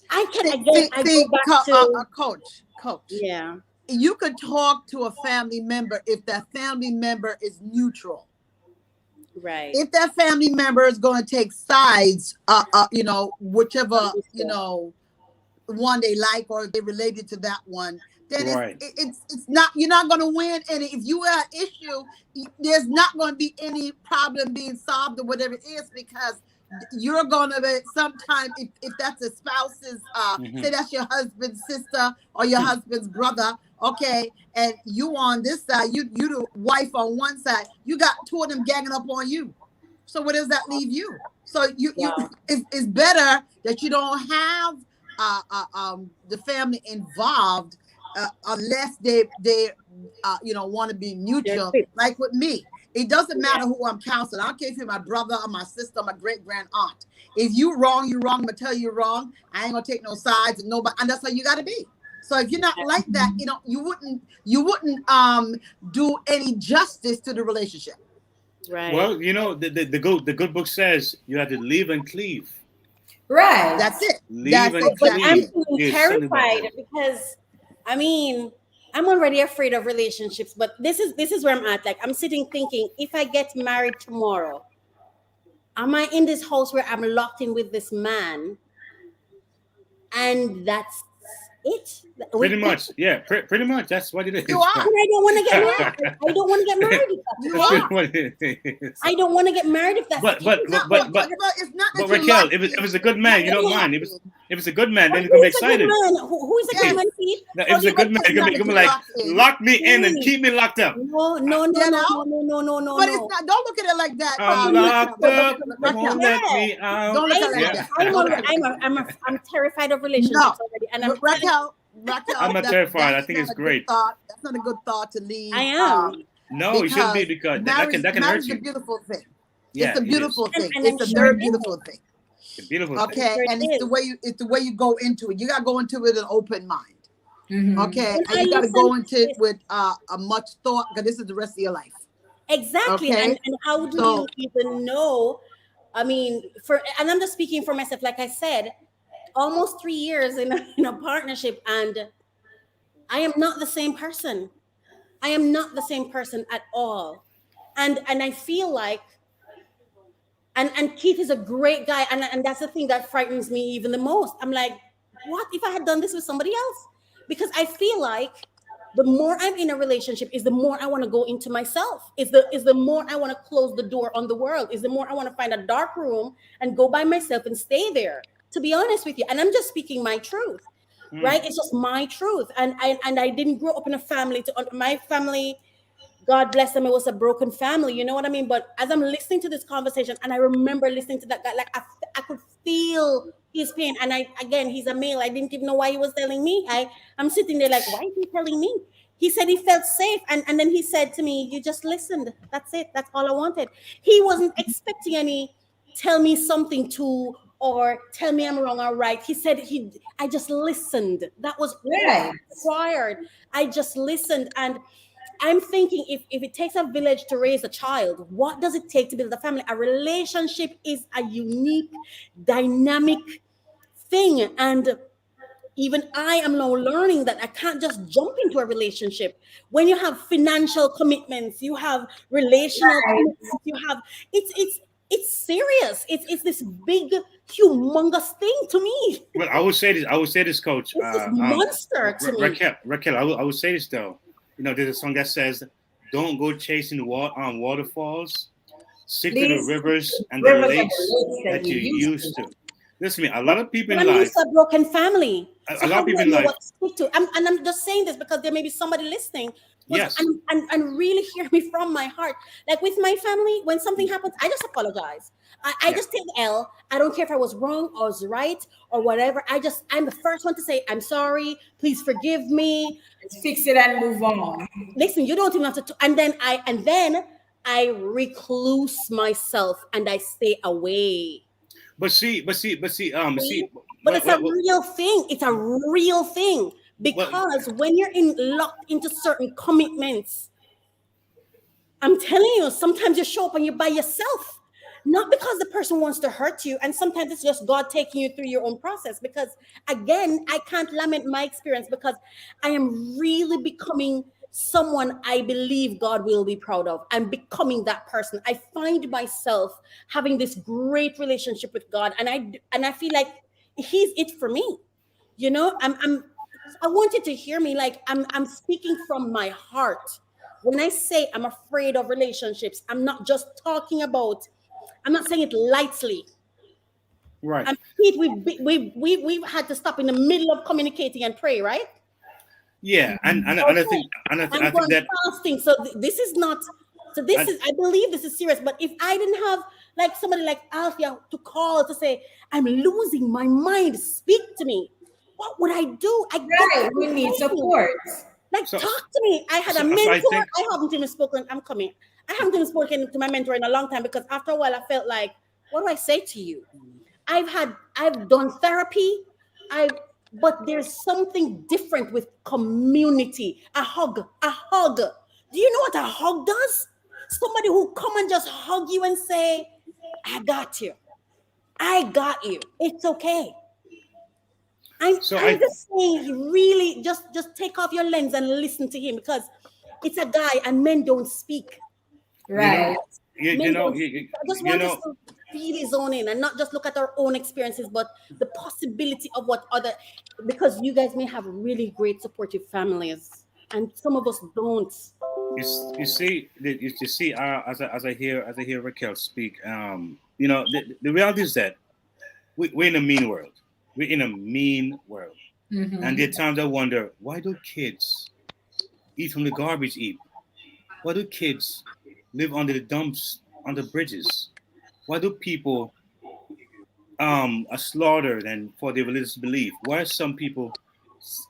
I go back to coach. Yeah. You could talk to a family member if that family member is neutral. Right. If that family member is going to take sides, whichever, one they like, or they related to that one, then it's not, you're not going to win. And if you have an issue, there's not going to be any problem being solved or whatever it is, because you're going to be sometimes, if that's a spouse's, say that's your husband's sister or your husband's brother, okay, and you on this side, you the wife on one side, you got two of them ganging up on you. So where does that leave you? So it's better that you don't have the family involved unless they want to be mutual. Like with me, it doesn't matter who I'm counseling. I don't care if you're my brother or my sister or my great grand aunt. If you wrong, you're wrong. I'm gonna tell you you're wrong. I ain't gonna take no sides and nobody. And that's how you got to be. So if you're not like that, you wouldn't do any justice to the relationship. Right. Well, the good book says you have to live and cleave. Right. That's it. But I'm terrified because, I mean, I'm already afraid of relationships. But this is where I'm at. Like, I'm sitting thinking, if I get married tomorrow, am I in this house where I'm locked in with this man, and that's it? Pretty much, yeah. Pretty much, that's what it is. You are. And I don't want to get married. I don't want to get married if that's You are. What it is. I don't want to get married if that's But it's not that Raquel, if it's a good man, you don't mind. If it's a good man, then you're gonna be excited. Who is a good man? Now, if it's a good man, you're gonna be like, lock me in and keep me locked up. No. But it's not. Don't look at it like that. I'm locked up. Won't let me out. Don't look at it like that. I'm terrified of relationships already, and I'm Raquel, Raquel, I'm not terrified. I think it's great. That's not a good thought to leave. I am. No, it shouldn't be, because marriage, that can hurt is you. a beautiful thing. Yeah, it's a beautiful thing. And it's a very beautiful thing. It's a beautiful thing. Okay, and it's the way you go into it. You got to go into it with an open mind. Okay, and you got to go into it with a much thought, because this is the rest of your life. Exactly. Okay? And how do you even know? I mean, and I'm just speaking for myself. Like I said, almost 3 years in a partnership, and I am not the same person. I am not the same person at all. And I feel like, and Keith is a great guy, and that's the thing that frightens me even the most. I'm like, what if I had done this with somebody else? Because I feel like the more I'm in a relationship is the more I want to go into myself. Is the more I want to close the door on the world. Is the more I want to find a dark room and go by myself and stay there. To be honest with you, and I'm just speaking my truth, right? It's just my truth, and I didn't grow up in a family. My family, God bless them, it was a broken family. You know what I mean? But as I'm listening to this conversation, and I remember listening to that guy, like I could feel his pain. And he's a male. I didn't even know why he was telling me. I'm sitting there like, why is he telling me? He said he felt safe. And then he said to me, you just listened. That's it. That's all I wanted. He wasn't expecting any tell me something to, or tell me I'm wrong or right. He said I just listened. That was required. I just listened. And I'm thinking, if it takes a village to raise a child, what does it take to build a family? A relationship is a unique, dynamic thing. And even I am now learning that I can't just jump into a relationship. When you have financial commitments, you have relational commitments, you have it's serious. It's this big, humongous thing to me. Well, I would say this, Coach. It's this monster to me. Raquel, I would say this though. You know, there's a song that says, "Don't go chasing waterfalls. Stick to the rivers and the lakes that you used to." Listen to me. A lot of people in life. It's a broken family. A lot of people in life. I'm just saying this because there may be somebody listening. Yes. And really hear me from my heart. Like with my family, when something happens, I just apologize. I just take the L. I don't care if I was wrong or was right or whatever. I'm the first one to say, I'm sorry. Please forgive me. Let's fix it and move on. Listen, you don't even have to. And then I recluse myself and I stay away. But it's a real thing. It's a real thing. Because when you're locked into certain commitments, I'm telling you, sometimes you show up and you're by yourself. Not because the person wants to hurt you. And sometimes it's just God taking you through your own process. Because again, I can't lament my experience because I am really becoming someone I believe God will be proud of. I'm becoming that person. I find myself having this great relationship with God. And I feel like He's it for me. You know, I want you to hear me. Like I'm speaking from my heart. When I say I'm afraid of relationships, I'm not just talking about, I'm not saying it lightly. Right. We've had to stop in the middle of communicating and pray, right? Yeah, and I think that fasting. So this is not. So this is. I believe this is serious. But if I didn't have like somebody like Althea to call to say, I'm losing my mind, speak to me, what would I do? We need support. Like, talk to me. I had a mentor. I haven't even spoken. I'm coming. I haven't even spoken to my mentor in a long time because after a while I felt like, what do I say to you? I've done therapy. But there's something different with community. A hug. Do you know what a hug does? Somebody who come and just hug you and say, I got you. It's okay. I'm just saying, really, just take off your lens and listen to him because it's a guy and men don't speak. Right. I just want us to feel his own in and not just look at our own experiences, but the possibility of what because you guys may have really great supportive families and some of us don't. You see, as I hear Raquel speak, the reality is that we're in a mean world. We're in a mean world. Mm-hmm. And there are times I wonder, why do kids eat from the garbage heap? Why do kids live under the dumps, under bridges? Why do people are slaughtered and for their religious belief? Why are some people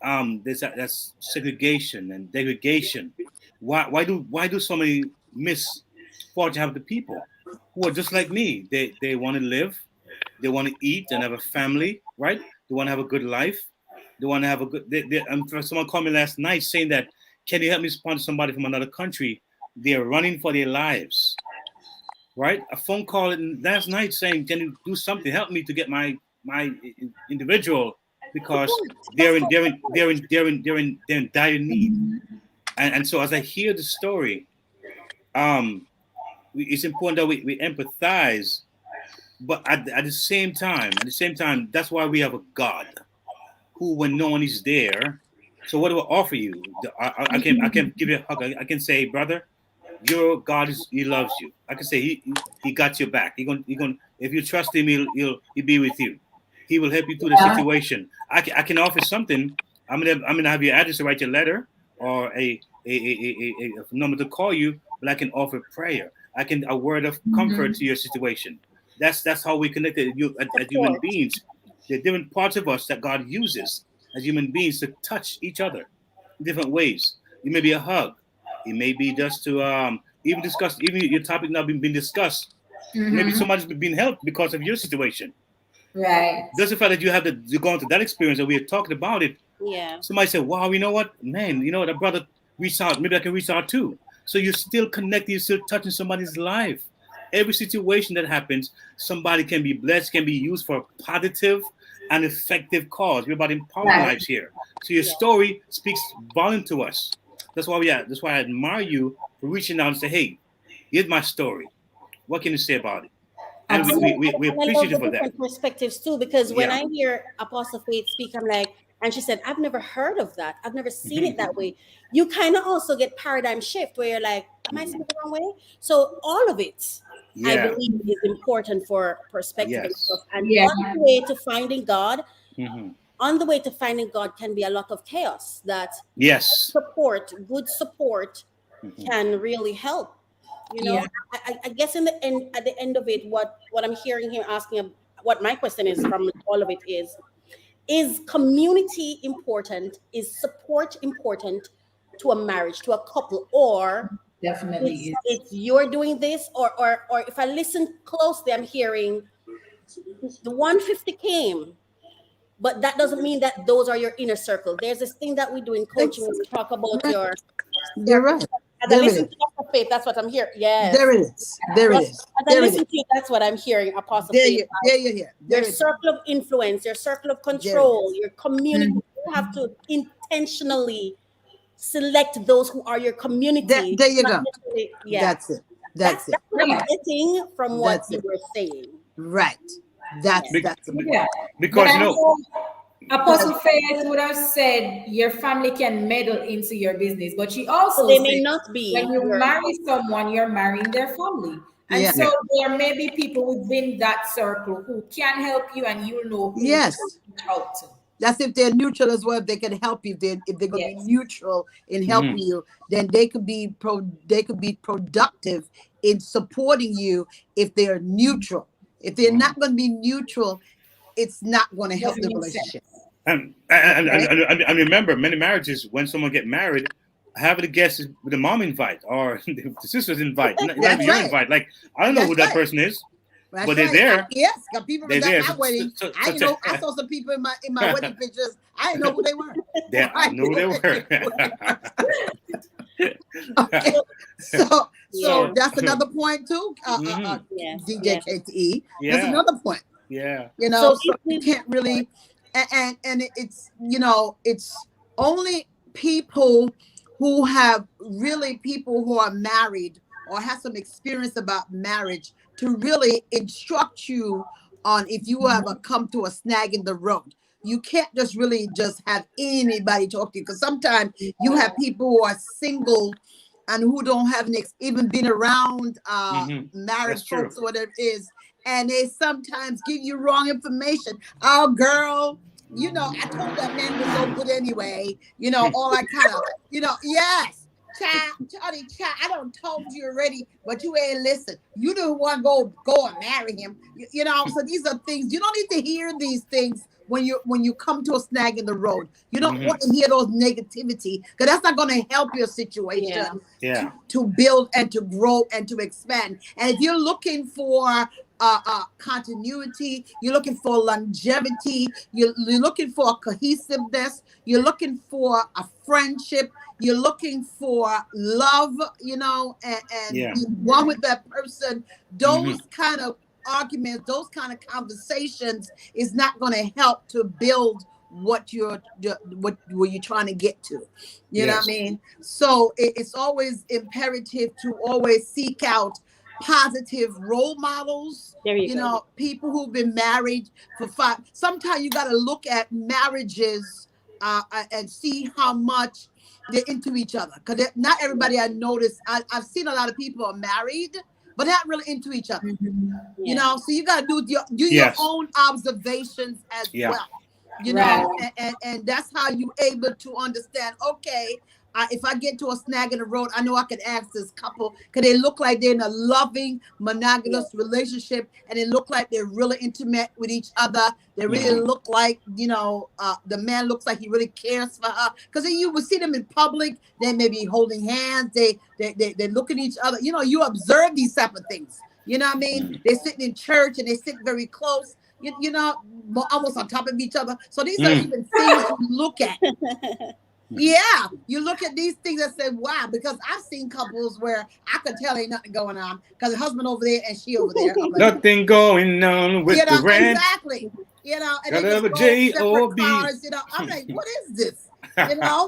that's segregation and degradation. Why do so many misfortune have the people who are just like me? They want to live, they want to eat and have a family, right? They want to have a good life. They want to have a good. Someone called me last night saying that, can you help me sponsor somebody from another country? They're running for their lives, right? A phone call last night saying, can you do something? Help me to get my individual, because they're in dire need. And so as I hear the story, it's important that we empathize, but at the same time, that's why we have a God who, when no one is there. So what do I offer you? I can give you a hug. I can say, brother, your God he loves you. I can say he got your back. He gonna if you trust him, he'll be with you. He will help you through the situation. I can offer something. I'm gonna have your address to write your letter, or a number to call you, but I can offer prayer. I can a word of comfort to your situation. That's how we connected as human beings. There are different parts of us that God uses as human beings to touch each other in different ways. It may be a hug. It may be just to even discuss, even your topic now being discussed. Maybe somebody's been helped because of your situation. Right. Just the fact that you're going through that experience and we are talking about it. Yeah. Somebody said, wow, you know what? Man, you know, that brother reached out. Maybe I can reach out too. So you're still connected. You're still touching somebody's life. Every situation that happens, somebody can be blessed, can be used for a positive and effective cause. We're about empowering lives here. So your story speaks volume to us. That's why I admire you for reaching out and say, hey, here's my story. What can you say about it? And we appreciate you for that. Different perspectives too, because when I hear Apostle Faith speak, I'm like, and she said, I've never heard of that. I've never seen it that way. You kind of also get paradigm shift where you're like, am I seeing it the wrong way? So all of it, I believe, is important for perspective and stuff. And on the way to finding God, on the way to finding God can be a lot of chaos. That good support can really help. You know, I guess at the end of it, what I'm hearing here asking, what my question is from all of it is community important? Is support important to a marriage, to a couple, or definitely it's you're doing this, or if I listen closely, I'm hearing the 150 came, but that doesn't mean that those are your inner circle. There's this thing that we do in coaching when we talk about You're right. As I listen to Apostle Faith, that's what I'm hearing. Yes. There it is. There it is. As I listen to you, that's what I'm hearing, Apostle Faith. There you hear. Your circle of influence, your circle of control, your community. You have to intentionally select those who are your community. There you go. That's it. That's it. What I'm getting from what you were saying. Right. That's because you know, Apostle Faith would have said your family can meddle into your business, but she also they may not be. When you marry someone, you're marrying their family. And so there may be people within that circle who can help you, and you know who to reach out to. That's if they're neutral as well. If they can help you, if they're going to be neutral in helping you, then they could be productive in supporting you if they're neutral. If they're not going to be neutral, it's not going to help the relationship. And remember, many marriages, when someone get married, half of the guests is the mom invite or the sisters invite, not your invite. Like, I don't know who that person is, but they're there. Yes, got people at my wedding. I saw some people in my wedding pictures. I didn't know who they were. I knew who they were. So that's another point too, DJ KTE. That's another point. Yeah. You know, so you can't really, and it's, you know, it's only people who have people who are married or have some experience about marriage to really instruct you on if you ever come to a snag in the road. You can't just have anybody talk to you, because sometimes you have people who are single and who don't have even been around married folks or whatever it is, and they sometimes give you wrong information. Oh, girl, you know, I told that man was so good anyway. You know, all that kind of, you know, yes, child, I done told you already, but you ain't listen. You don't want to go and marry him. You know, so these are things, you don't need to hear these things when you come to a snag in the road. You don't want to hear those negativity, because that's not going to help your situation to build and to grow and to expand. And if you're looking for continuity, you're looking for longevity, you're looking for a cohesiveness, you're looking for a friendship, you're looking for love, you know, and be one with that person, those kind of arguments, those kind of conversations is not going to help to build what you're trying to get to. You know what I mean? So it's always imperative to always seek out positive role models. You know, people who've been married for 5. Sometimes you got to look at marriages and see how much they're into each other, because not everybody I notice. I've seen a lot of people are married but not really into each other. You know, so you got to do your own observations as well. You know, and that's how you're able to understand, okay, if I get to a snag in the road, I know I can ask this couple, because they look like they're in a loving, monogamous relationship, and they look like they're really intimate with each other. They really look like, you know, the man looks like he really cares for her. Because you will see them in public, they may be holding hands, they look at each other. You know, you observe these type of things. You know what I mean? They're sitting in church and they sit very close. You know, almost on top of each other. So these are even things you look at. Yeah, you look at these things and say, wow, because I've seen couples where I could tell ain't nothing going on, because the husband over there and she over there. Like, nothing going on with the rent. Exactly. You know, and they just go separate cars. You know, I'm like, what is this? You know,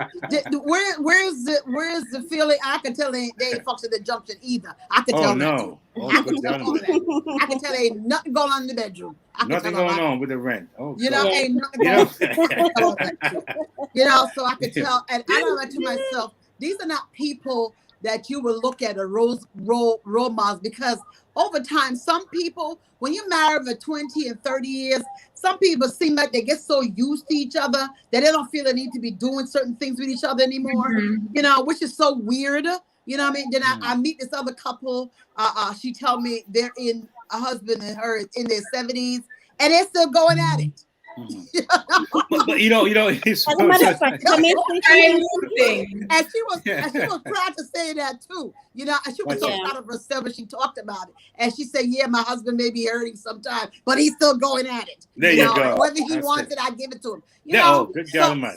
where's the feeling? I can tell they ain't fucking the junction either. I can tell that. I can tell that. I can tell ain't nothing going on in the bedroom. Nothing going on with the rent. Oh, you know, ain't nothing going on. You know, so I can tell, and I know that to myself. These are not people that you will look at as role models, because over time, some people, when you're married for 20 and 30 years, some people seem like they get so used to each other that they don't feel the need to be doing certain things with each other anymore, you know, which is so weird. You know what I mean? Then I meet this other couple. She told me they're in, a husband and her in their 70s, and they're still going at it. But you know, it's and she was proud to say that too. You know, and she was so proud of herself, and she talked about it. And she said, "Yeah, my husband may be hurting sometimes, but he's still going at it. There you go. Whether he wants it, I give it to him. You know, know, good God,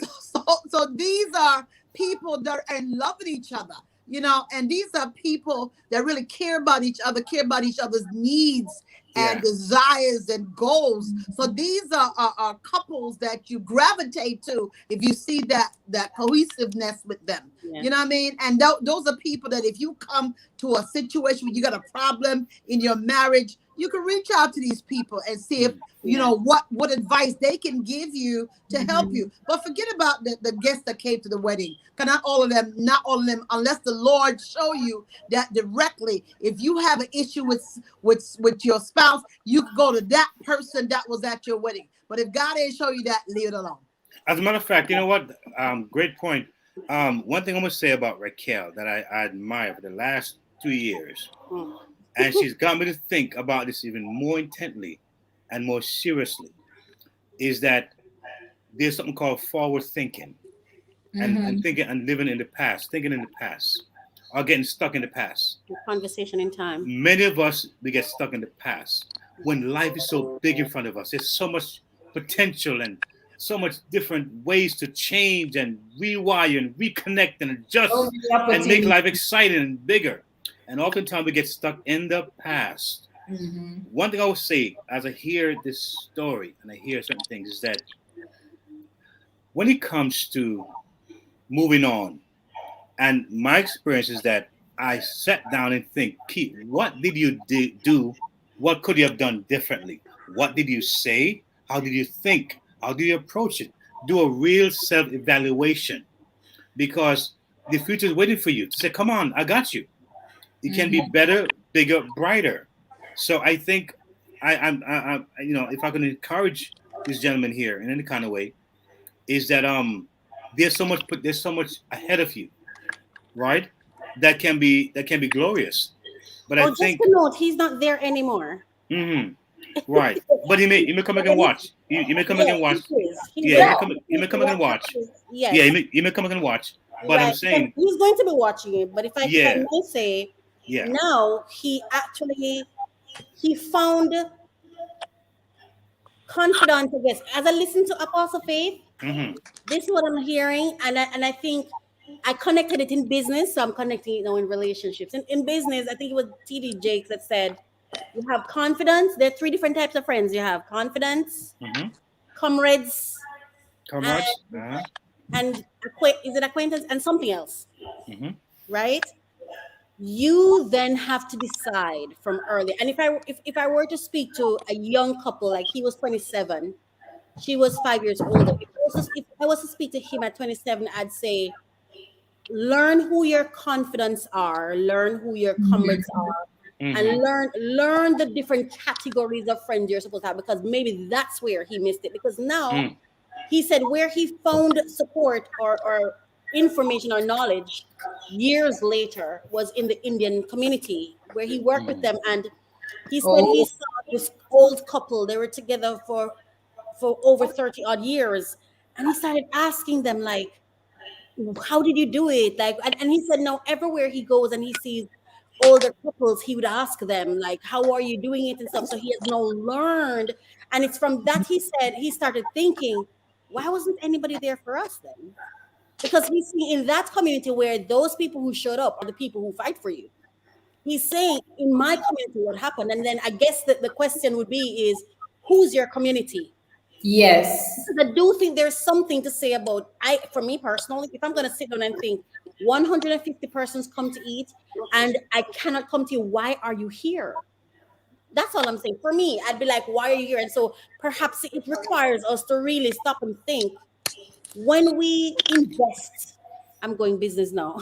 so these are people that are in love with each other. You know, and these are people that really care about each other, care about each other's needs and desires and goals. So these are couples that you gravitate to if you see that cohesiveness with them. You know what I mean? And those are people that if you come to a situation where you got a problem in your marriage, you can reach out to these people and see if you know what advice they can give you to help you. But forget about the guests that came to the wedding. Cause not all of them, unless the Lord show you that directly. If you have an issue with your spouse, you can go to that person that was at your wedding. But if God ain't show you that, leave it alone. As a matter of fact, you know what? Great point. One thing I'm gonna say about Raquel that I admire for the last 2 years, and she's got me to think about this even more intently and more seriously, is that there's something called forward thinking, and thinking and living in the past, thinking in the past, or getting stuck in the past. Conversation in time. Many of us, we get stuck in the past when life is so big in front of us. There's so much potential and so much different ways to change and rewire and reconnect and adjust and make life exciting and bigger. And oftentimes we get stuck in the past. One thing I would say as I hear this story and I hear certain things is that when it comes to moving on, and my experience is that I sat down and think, Pete, what did you do? What could you have done differently? What did you say? How did you think? How do you approach it? Do a real self-evaluation, because the future is waiting for you to say, come on, I got you. It can be better, bigger, brighter. So I think I you know, if I can encourage this gentleman here in any kind of way, is that there's so much ahead of you, right? That can be glorious. But I think just a note, he's not there anymore. Right. But he may come back and watch. You may come back and watch. He Yeah, you may come back and watch. Yes. Yeah, you may come back and watch. But right. I'm saying he's going to be watching it. But if I may say, yeah, now he found confidence, I guess. As I listen to Apostle Faith, this is what I'm hearing, and I think I connected it in business, so I'm connecting it now in relationships. In business, I think it was TD Jakes that said, you have confidence. There are 3 different types of friends. You have confidence, comrades, and is it acquaintance and something else, right? You then have to decide from early. And if I were to speak to a young couple, like he was 27, she was 5 years older. If I was to speak to him at 27, I'd say, learn who your confidants are, learn who your comrades are, and learn the different categories of friends you're supposed to have, because maybe that's where he missed it. Because now he said where he found support or information or knowledge years later was in the Indian community where he worked with them. And he said he saw this old couple, they were together for over 30 odd years, and he started asking them, like, how did you do it? Like, and he said no, everywhere he goes and he sees older couples, he would ask them, like, how are you doing it and stuff. So he has now learned, and it's from that, he said, he started thinking, why wasn't anybody there for us then? Because he's seeing in that community where those people who showed up are the people who fight for you. He's saying, in my community, what happened? And then I guess that the question would be is, who's your community? Yes. Because I do think there's something to say about, for me personally, if I'm going to sit down and think 150 persons come to eat and I cannot come to you, why are you here? That's all I'm saying. For me, I'd be like, why are you here? And so perhaps it requires us to really stop and think, when we invest, I'm going business now.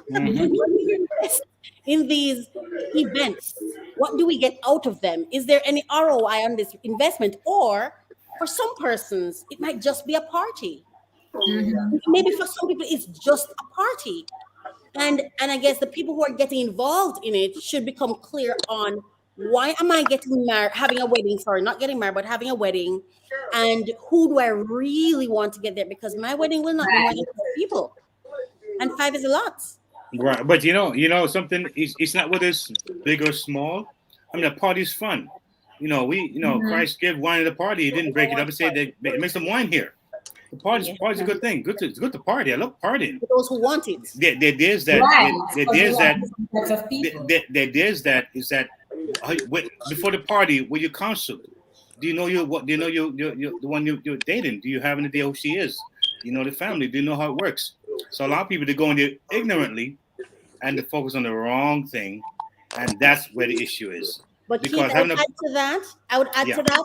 When we invest in these events, what do we get out of them? Is there any ROI on this investment? Or for some persons, it might just be a party. Maybe for some people, it's just a party. And I guess the people who are getting involved in it should become clear on, why am I getting married, having a wedding? Sorry, not getting married, but having a wedding. And who do I really want to get there? Because my wedding will not be more than 5 people. And 5 is a lot. Right. But you know something, it's not whether it's big or small. I mean, a party's fun. Christ gave wine at a party. He didn't break it up and say that make some wine here. The party's a good thing. It's good to party. I love partying. For those who want it. There's that before the party, were you counseled? Do you know you're the one you're dating? Do you have any idea who she is? Do you know the family? Do you know how it works? So a lot of people, they go in there ignorantly and they focus on the wrong thing, and that's where the issue is. But because I would add to that,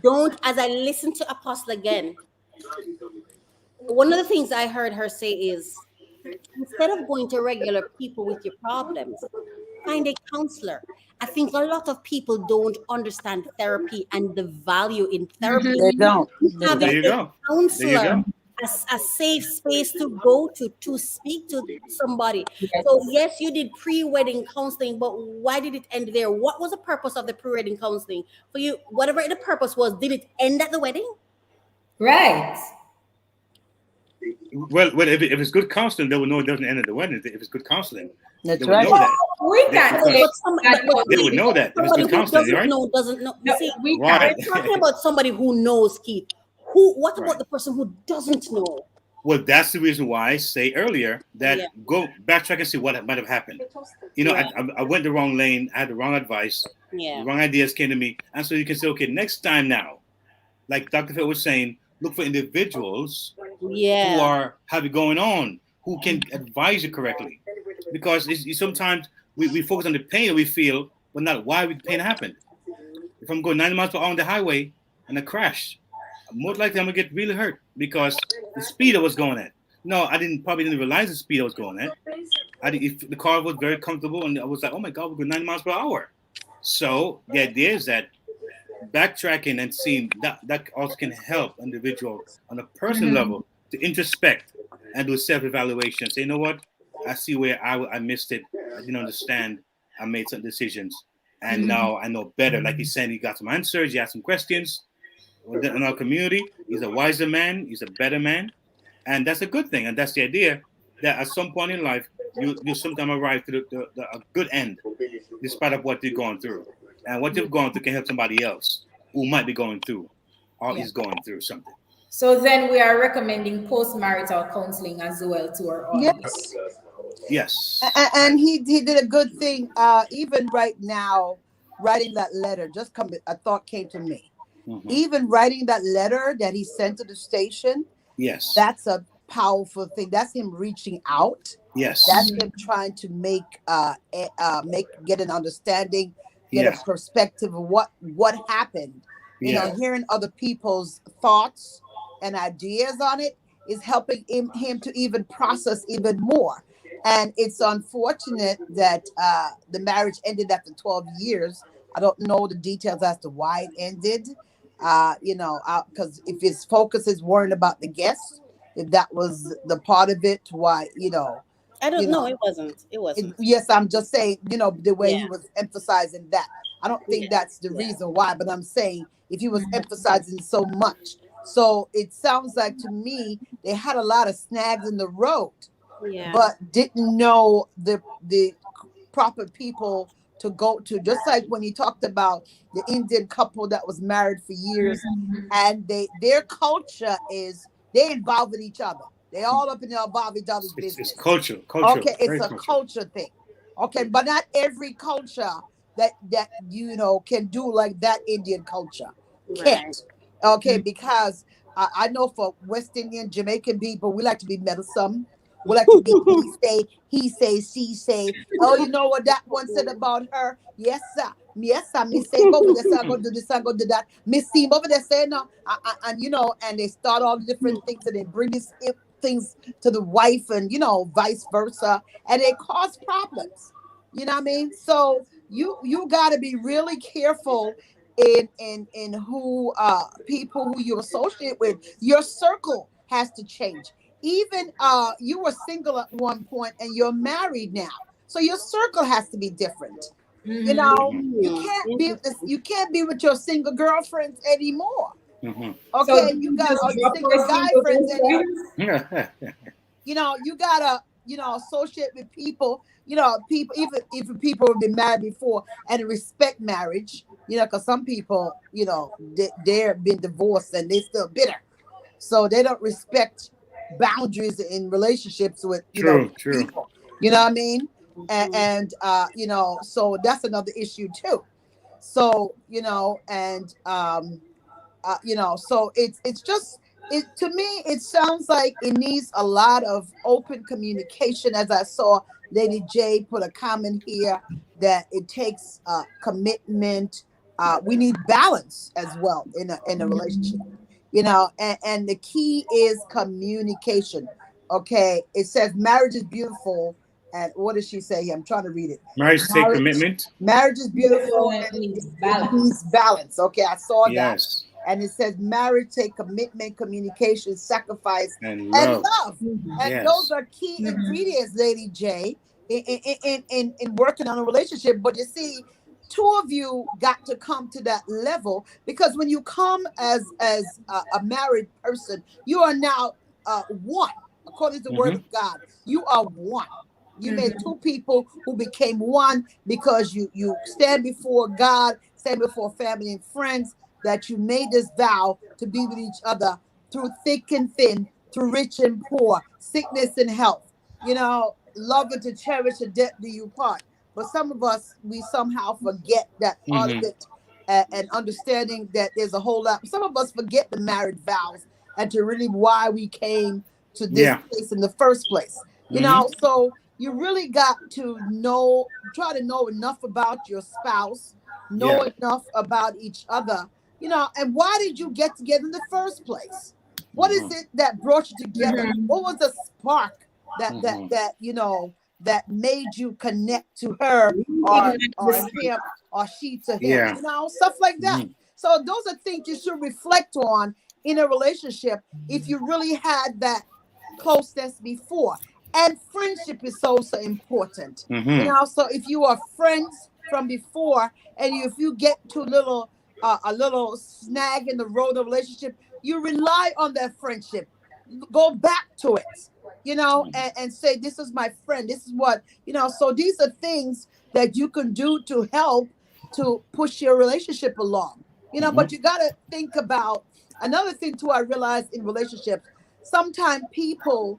don't, as I listen to Apostle again, one of the things I heard her say is, instead of going to regular people with your problems, find a counselor. I think a lot of people don't understand therapy and the value in therapy. They don't. There you go. Counselor, a safe space to go to speak to somebody. So yes, you did pre-wedding counseling, but why did it end there? What was the purpose of the pre-wedding counseling for you? Whatever the purpose was, did it end at the wedding? Right. Well, if it's good counseling, they will know it doesn't end at the wedding. If it's good counseling, that's right. Know that. We can't say they would know that if it's good counseling, right? Doesn't know. No, see, we right. We're talking about somebody who knows, Keith. What about the person who doesn't know? Well, that's the reason why I say earlier that go backtrack and see what might have happened. I went the wrong lane. I had the wrong advice. The wrong ideas came to me. And so you can say, okay, next time now, like Dr. Phil was saying, look for individuals who have it going on, who can advise you correctly. Because sometimes we focus on the pain that we feel, but not why the pain happened. If I'm going 90 miles per hour on the highway and I crash, most likely I'm gonna get really hurt because the speed I was going at. No, probably didn't realize the speed I was going at. The car was very comfortable, and I was like, oh my God, we're going 90 miles per hour. So the idea is that backtracking and seeing that also can help individuals on a personal level to introspect and do a self-evaluation. Say, you know what? I see where I missed it. I didn't understand. I made some decisions. And now I know better. Like you said, you got some answers, you had some questions. in our community. He's a wiser man. He's a better man, and that's a good thing. And that's the idea that at some point in life, you sometimes arrive to a good end, despite of what you're going through, and what you've gone through can help somebody else who might be going through or is going through something. So then we are recommending post-marital counseling as well to our audience. Yes. And he did a good thing. Even right now, writing that letter, a thought came to me. Mm-hmm. Even writing that letter that he sent to the station. Yes. That's a powerful thing. That's him reaching out. Yes. That's him trying to get an understanding, get a perspective of what happened. You know, hearing other people's thoughts and ideas on it is helping him to even process even more. And it's unfortunate that the marriage ended after 12 years. I don't know the details as to why it ended. Because if his focus is worrying about the guests, if that was the part of it, why, I don't know. It wasn't. Yes, I'm just saying, the way he was emphasizing that. I don't think that's the reason why, but I'm saying if he was emphasizing so much. So it sounds like to me, they had a lot of snags in the road, but didn't know the proper people to go to. Just like when he talked about the Indian couple that was married for years, and their culture is they involve in each other. They all up in there involve each other's business. It's culture. Okay, it's a culture thing. Okay, but not every culture that can do like that Indian culture can't. Okay, because I know for West Indian, Jamaican people, we like to be meddlesome. We like to be he say, she say. Oh, you know what that one said about her? Yes, sir. Yes, sir. Me say over this, I'm gonna do this, I'm gonna do that. Miss Team over there saying no, and they start all the different things and they bring these things to the wife and vice versa, and they cause problems. You know what I mean? So you got to be really careful in who people who you associate with. Your circle has to change. Even you were single at one point and you're married now, so your circle has to be different. You can't be with your single girlfriends anymore. Okay, so you got single guy friends anymore. You gotta associate with people. People, even people who've been married before and respect marriage, because some people, they're been divorced and they're still bitter. So they don't respect boundaries in relationships with, people. You know what I mean? And so that's another issue too. So, so it's just, to me, it sounds like it needs a lot of open communication. As I saw Lady J put a comment here that it takes commitment. We need balance as well in a relationship, and the key is communication. Okay. It says marriage is beautiful. And what does she say here? I'm trying to read it. Marriage take commitment. Marriage is beautiful and it needs balance. Okay. I saw that. And it says marriage take commitment, communication, sacrifice, and love. And those are key ingredients, Lady J, in working on a relationship. But you see, two of you got to come to that level, because when you come as a married person, you are now one. According to the word of God, you are one. You made two people who became one because you stand before God, stand before family and friends, that you made this vow to be with each other through thick and thin, through rich and poor, sickness and health. Love and to cherish the debt do you part. But some of us, we somehow forget that part of it, and understanding that there's a whole lot. Some of us forget the marriage vows and to really why we came to this place in the first place. So you really got to try to know enough about your spouse, know enough about each other, and why did you get together in the first place? What is it that brought you together? What was the spark that made you connect to her or him or she to him? Stuff like that. So those are things you should reflect on in a relationship if you really had that closeness before. And friendship is also important. So if you are friends from before, and if you get to little a little snag in the road of relationship, you rely on that friendship. Go back to it, and say, this is my friend. This is what, so these are things that you can do to help to push your relationship along, but you got to think about another thing too. I realized in relationships, sometimes people,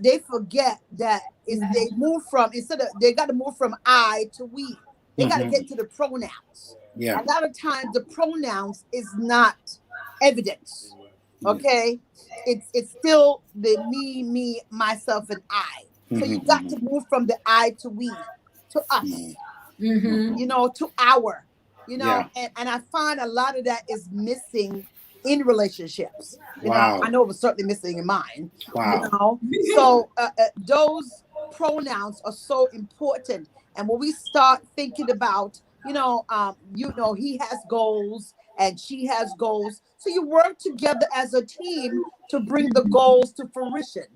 they forget that is they move from, instead of, they got to move from I to we. They got to get to the pronouns. Yeah. A lot of times the pronouns is not evidence. Okay. It's still the me, myself, and I. So you got to move from the I to we, to us, to our, and I find a lot of that is missing in relationships. Wow. I know it was certainly missing in mine. Wow. So those pronouns are so important. And when we start thinking about, he has goals and she has goals. So you work together as a team to bring the goals to fruition.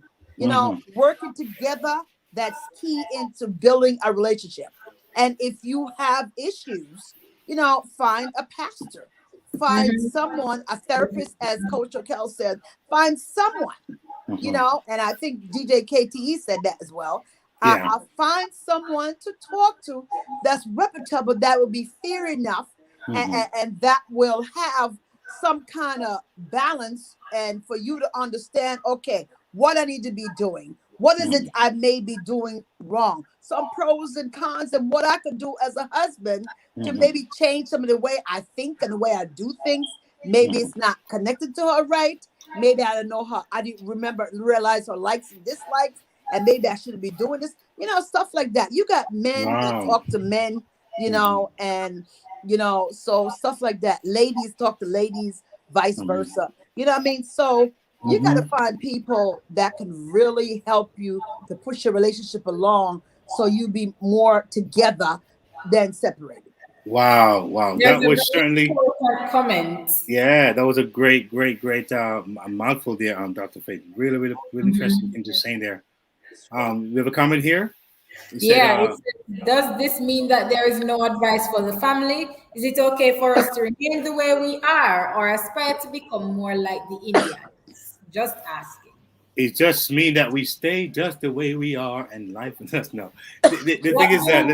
Working together, that's key into building a relationship. And if you have issues, find a pastor, find someone, a therapist, as Coach O'Kel said, find someone, and I think DJ KTE said that as well. I'll find someone to talk to that's reputable, that will be fair enough, and that will have some kind of balance, and for you to understand, okay, what I need to be doing. What is it I may be doing wrong? Some pros and cons, and what I could do as a husband to maybe change some of the way I think and the way I do things. Maybe it's not connected to her right. Maybe I don't know her. I didn't realize her likes and dislikes. And maybe I shouldn't be doing this, stuff like that. You got men that talk to men, and, so stuff like that. Ladies talk to ladies, vice versa. You know what I mean? So you got to find people that can really help you to push your relationship along, so you be more together than separated. Wow. That was certainly comment. Yeah, that was a great mouthful there, Dr. Faith. Really interesting thing to say there. We have a comment here. It said, does this mean that there is no advice for the family? Is it okay for us to remain the way we are, or aspire to become more like the Indians? Just asking. It just means that we stay just the way we are, and life is us. No, the thing is that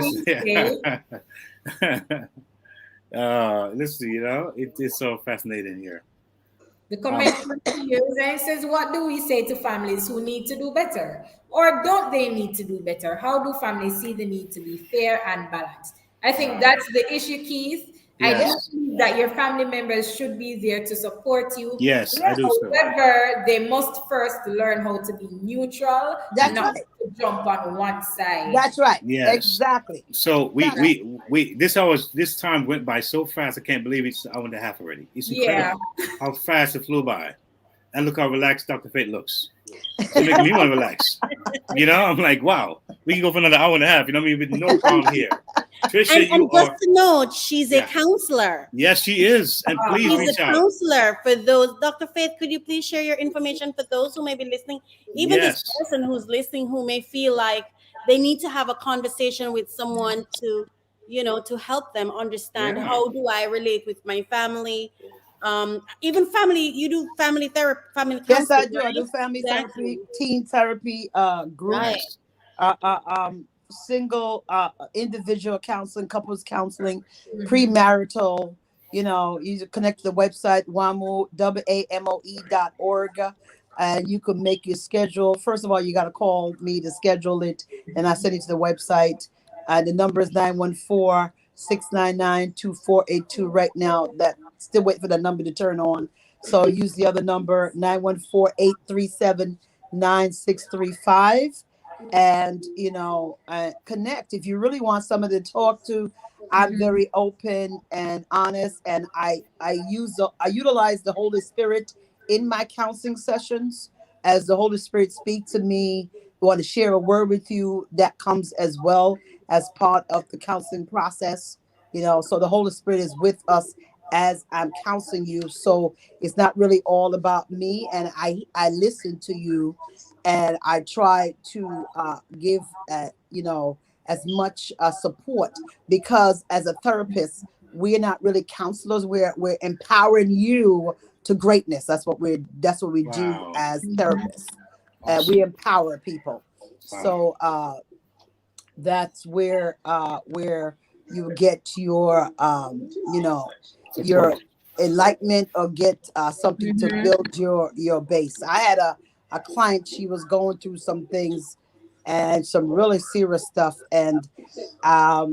listen, it is so fascinating here. The comment says, what do we say to families who need to do better? Or don't they need to do better? How do families see the need to be fair and balanced? I think that's the issue, Keith. Yes. I do believe that your family members should be there to support you. Yes, I do. However, they must first learn how to be neutral. That's not right. to jump on one side. That's right. Yes. Exactly. So we this time went by so fast. I can't believe it's an hour and a half already. It's incredible how fast it flew by. And look how relaxed Dr. Fate looks. It's making me want to relax. I'm like, wow, we can go for another hour and a half. With no problem here. Trisha, and just to note, she's a counselor. Yes, she is. And please reach out. She's a counselor for those. Dr. Faith, could you please share your information for those who may be listening? Even this person who's listening who may feel like they need to have a conversation with someone to, to help them understand how do I relate with my family. Even family, you do family therapy, family counseling. Yes, I do. Right? I do family therapy, teen therapy, groups, single, individual counseling, couples counseling, premarital. You connect to the website WAMOE.org, and you can make your schedule. First of all, you got to call me to schedule it, and I send it to the website. The number is 914-699-2482 right now. That still wait for the number to turn on. So use the other number, 914-837-9635. And, connect. If you really want someone to talk to, I'm very open and honest. And I utilize the Holy Spirit in my counseling sessions. As the Holy Spirit speaks to me, want to share a word with you, that comes as well as part of the counseling process. So the Holy Spirit is with us as I'm counseling you. So it's not really all about me. And I listen to you, and I try to give, as much support, because as a therapist, we're not really counselors. We're empowering you to greatness. That's what we do as therapists. Awesome. We empower people. Wow. So that's where you get your your enlightenment, or get something to build your base. I had a client, she was going through some things and some really serious stuff, and I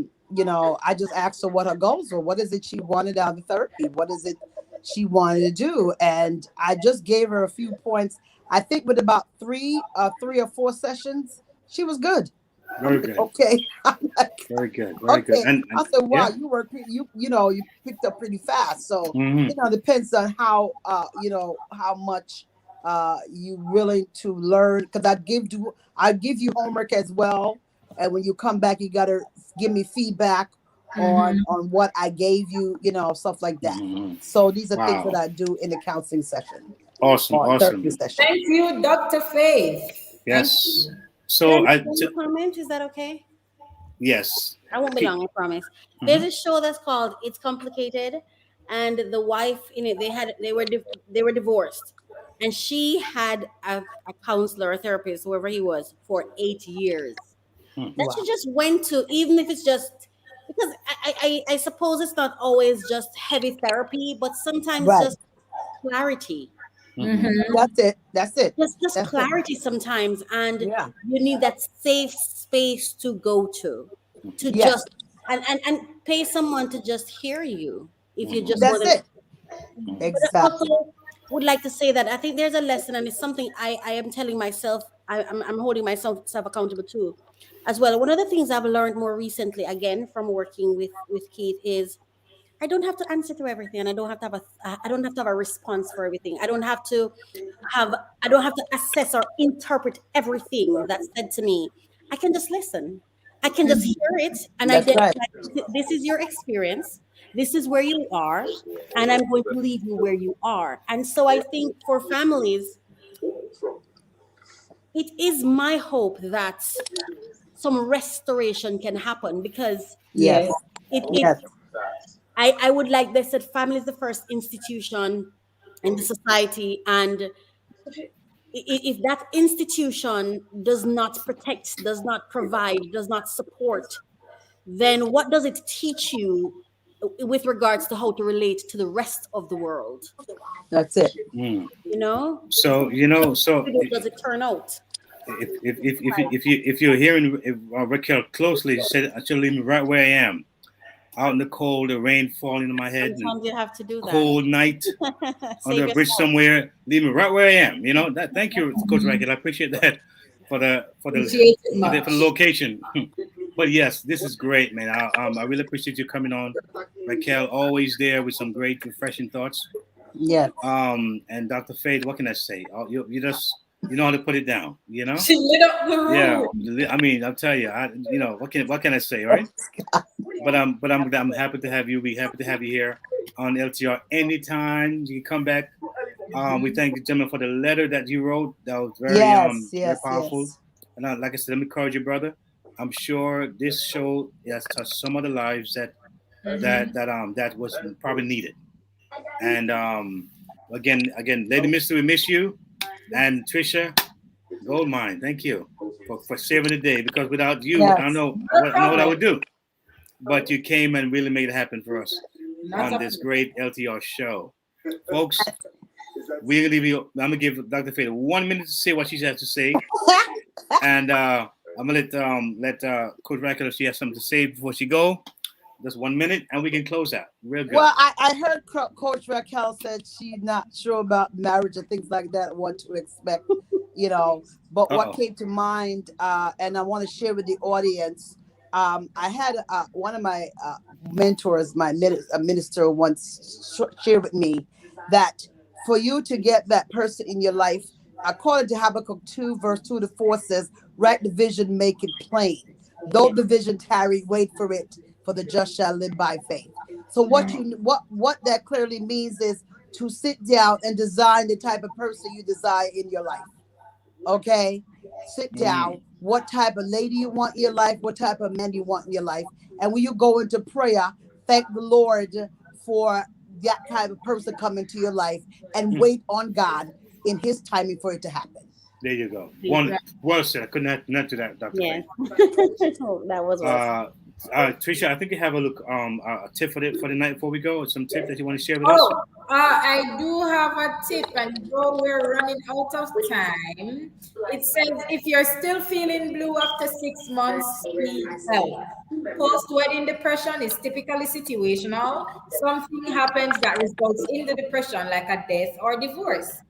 just asked her what her goals were. What is it she wanted out of therapy? What is it she wanted to do? And I just gave her a few points. I think with about three or four sessions, she was good. Very good. Okay. Very good. Very good. And I said, wow, you work, you picked up pretty fast. So, depends on how, how much you willing to learn. Because I give you homework as well. And when you come back, you got to give me feedback on what I gave you, stuff like that. So these are things that I do in the counseling session. Awesome. Thank you, Dr. Faith. Yes. So comment, is that okay? Yes. I won't be long, I promise. There's a show that's called It's Complicated, and the wife in it, they were divorced, and she had a counselor, a therapist, whoever he was, for 8 years. That she just went to, even if it's just because I suppose it's not always just heavy therapy, but sometimes just clarity. That's it. Just clarity sometimes, and you need that safe space to go to just and pay someone to just hear you if you just want to. Exactly. But also would like to say that I think there's a lesson, and it's something I am telling myself. I'm holding myself accountable too, as well. One of the things I've learned more recently, again from working with Keith, is I don't have to answer to everything, and I don't have to have a response for everything. I don't have to assess or interpret everything that's said to me. I can just listen. I can just hear it and identify. This is your experience. This is where you are, and I'm going to leave you where you are. And so I think for families, it is my hope that some restoration can happen, because I would like this, that family is the first institution in the society, and if that institution does not protect, does not provide, does not support, then what does it teach you with regards to how to relate to the rest of the world? That's it. So does it turn out? If you're hearing Raquel closely, she said, "I should leave me right where I am, out in the cold, the rain falling on my head. Sometimes you have to do that. Cold night on the bridge somewhere. Leave me right where I am." That. Thank you, Coach Raquel. I appreciate that for the location. But yes, this is great, man. I really appreciate you coming on, Raquel. Always there with some great, refreshing thoughts. Yeah. And Dr. Faith, what can I say? You just know how to put it down. She lit up the room. Yeah. I mean, I'll tell you. What can I say, right? But I'm happy to have you. We're happy to have you here on LTR anytime. You can come back. We thank you, gentlemen, for the letter that you wrote. That was very very powerful. Yes. And like I said, let me encourage you, brother. I'm sure this show has touched some of the lives that was probably needed. And again, Lady Misty, we miss you, and Trisha Goldmine, thank you for saving the day, because without you, I don't know what I would do. But you came and really made it happen for us on this great LTR show, folks. We're gonna leave you. I'm gonna give Dr. Fader 1 minute to say what she has to say, and I'm gonna let Coach Raquel, if she has something to say before she go. Just 1 minute, and we can close out. Real good. Well, I heard Coach Raquel said she's not sure about marriage and things like that, what to expect, But what came to mind, and I want to share with the audience, I had one of my mentors, a minister, once shared with me that for you to get that person in your life, according to Habakkuk 2, verse 2 to 4 says, write the vision, make it plain. Though the vision tarry, wait for it, for the just shall live by faith. So what that clearly means is to sit down and design the type of person you desire in your life. Okay? Sit down. What type of lady you want in your life, what type of man you want in your life. And when you go into prayer, thank the Lord for that kind of person come into your life and wait on God in his timing for it to happen. There you go. Well said. I couldn't add to that, Dr. Yeah. That was awesome. Tricia, I think you have a tip for the night before we go, or some tip that you want to share with us? I do have a tip, and though we're running out of time, it says if you're still feeling blue after 6 months, seek help. Post-wedding depression is typically situational. Something happens that results in the depression, like a death or divorce.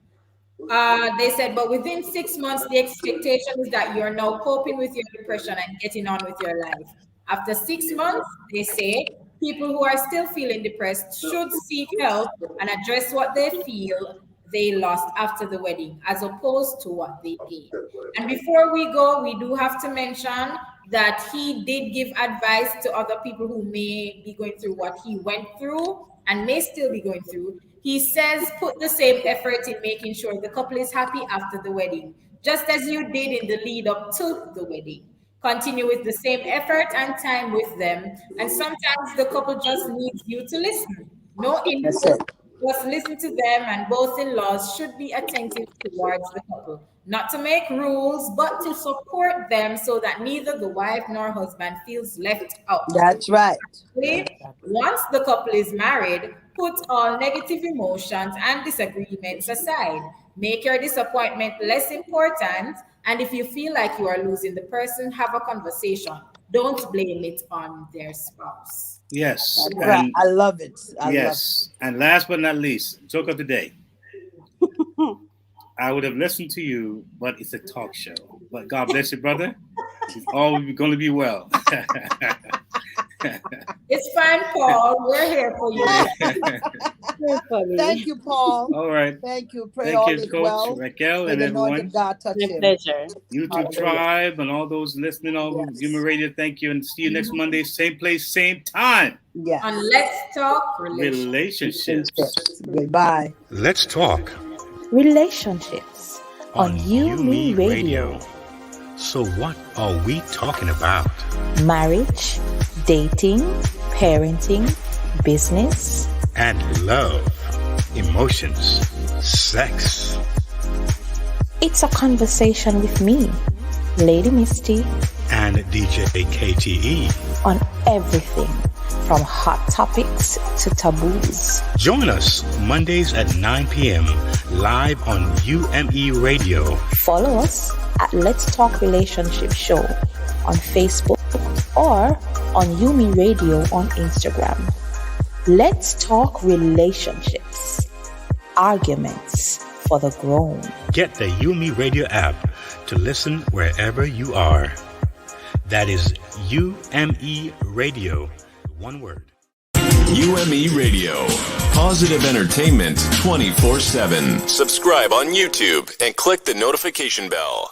They said, but within 6 months, the expectation is that you're now coping with your depression and getting on with your life. After 6 months, they say, people who are still feeling depressed should seek help and address what they feel they lost after the wedding, as opposed to what they gained. And before we go, we do have to mention that he did give advice to other people who may be going through what he went through and may still be going through. He says, put the same effort in making sure the couple is happy after the wedding, just as you did in the lead up to the wedding. Continue with the same effort and time with them. And sometimes the couple just needs you to listen. No input, just listen to them, and both in-laws should be attentive towards the couple. Not to make rules, but to support them so that neither the wife nor husband feels left out. That's right. Once the couple is married, put all negative emotions and disagreements aside. Make your disappointment less important. And if you feel like you are losing the person, have a conversation. Don't blame it on their spouse. Yes. Right. I love it. Yes. And last but not least, joke of the day. I would have listened to you, but it's a talk show. But God bless you, brother. It's all going to be well. It's fine, Paul. We're here for you. Thank you, Paul. All right. Thank you. Pray Thank all you, is Coach well. Raquel, and everyone. God touch him. Pleasure. YouTube Tribe and all those listening on Human Radio, thank you. And see you next Monday, same place, same time. Yeah. And let's talk relationships. Goodbye. Let's talk Relationships on You Me Radio. So what are we talking about? Marriage, dating, parenting, business, and love, emotions, sex. It's a conversation with me, Lady Misty, and DJ KTE on everything from hot topics to taboos. Join us Mondays at 9 p.m. live on UME Radio. Follow us at Let's Talk Relationship Show on Facebook or on Yumi Radio on Instagram. Let's talk relationships. Arguments for the grown. Get the Yumi Radio app to listen wherever you are. That is UME Radio. One word. UME Radio. Positive entertainment 24/7. Subscribe on YouTube and click the notification bell.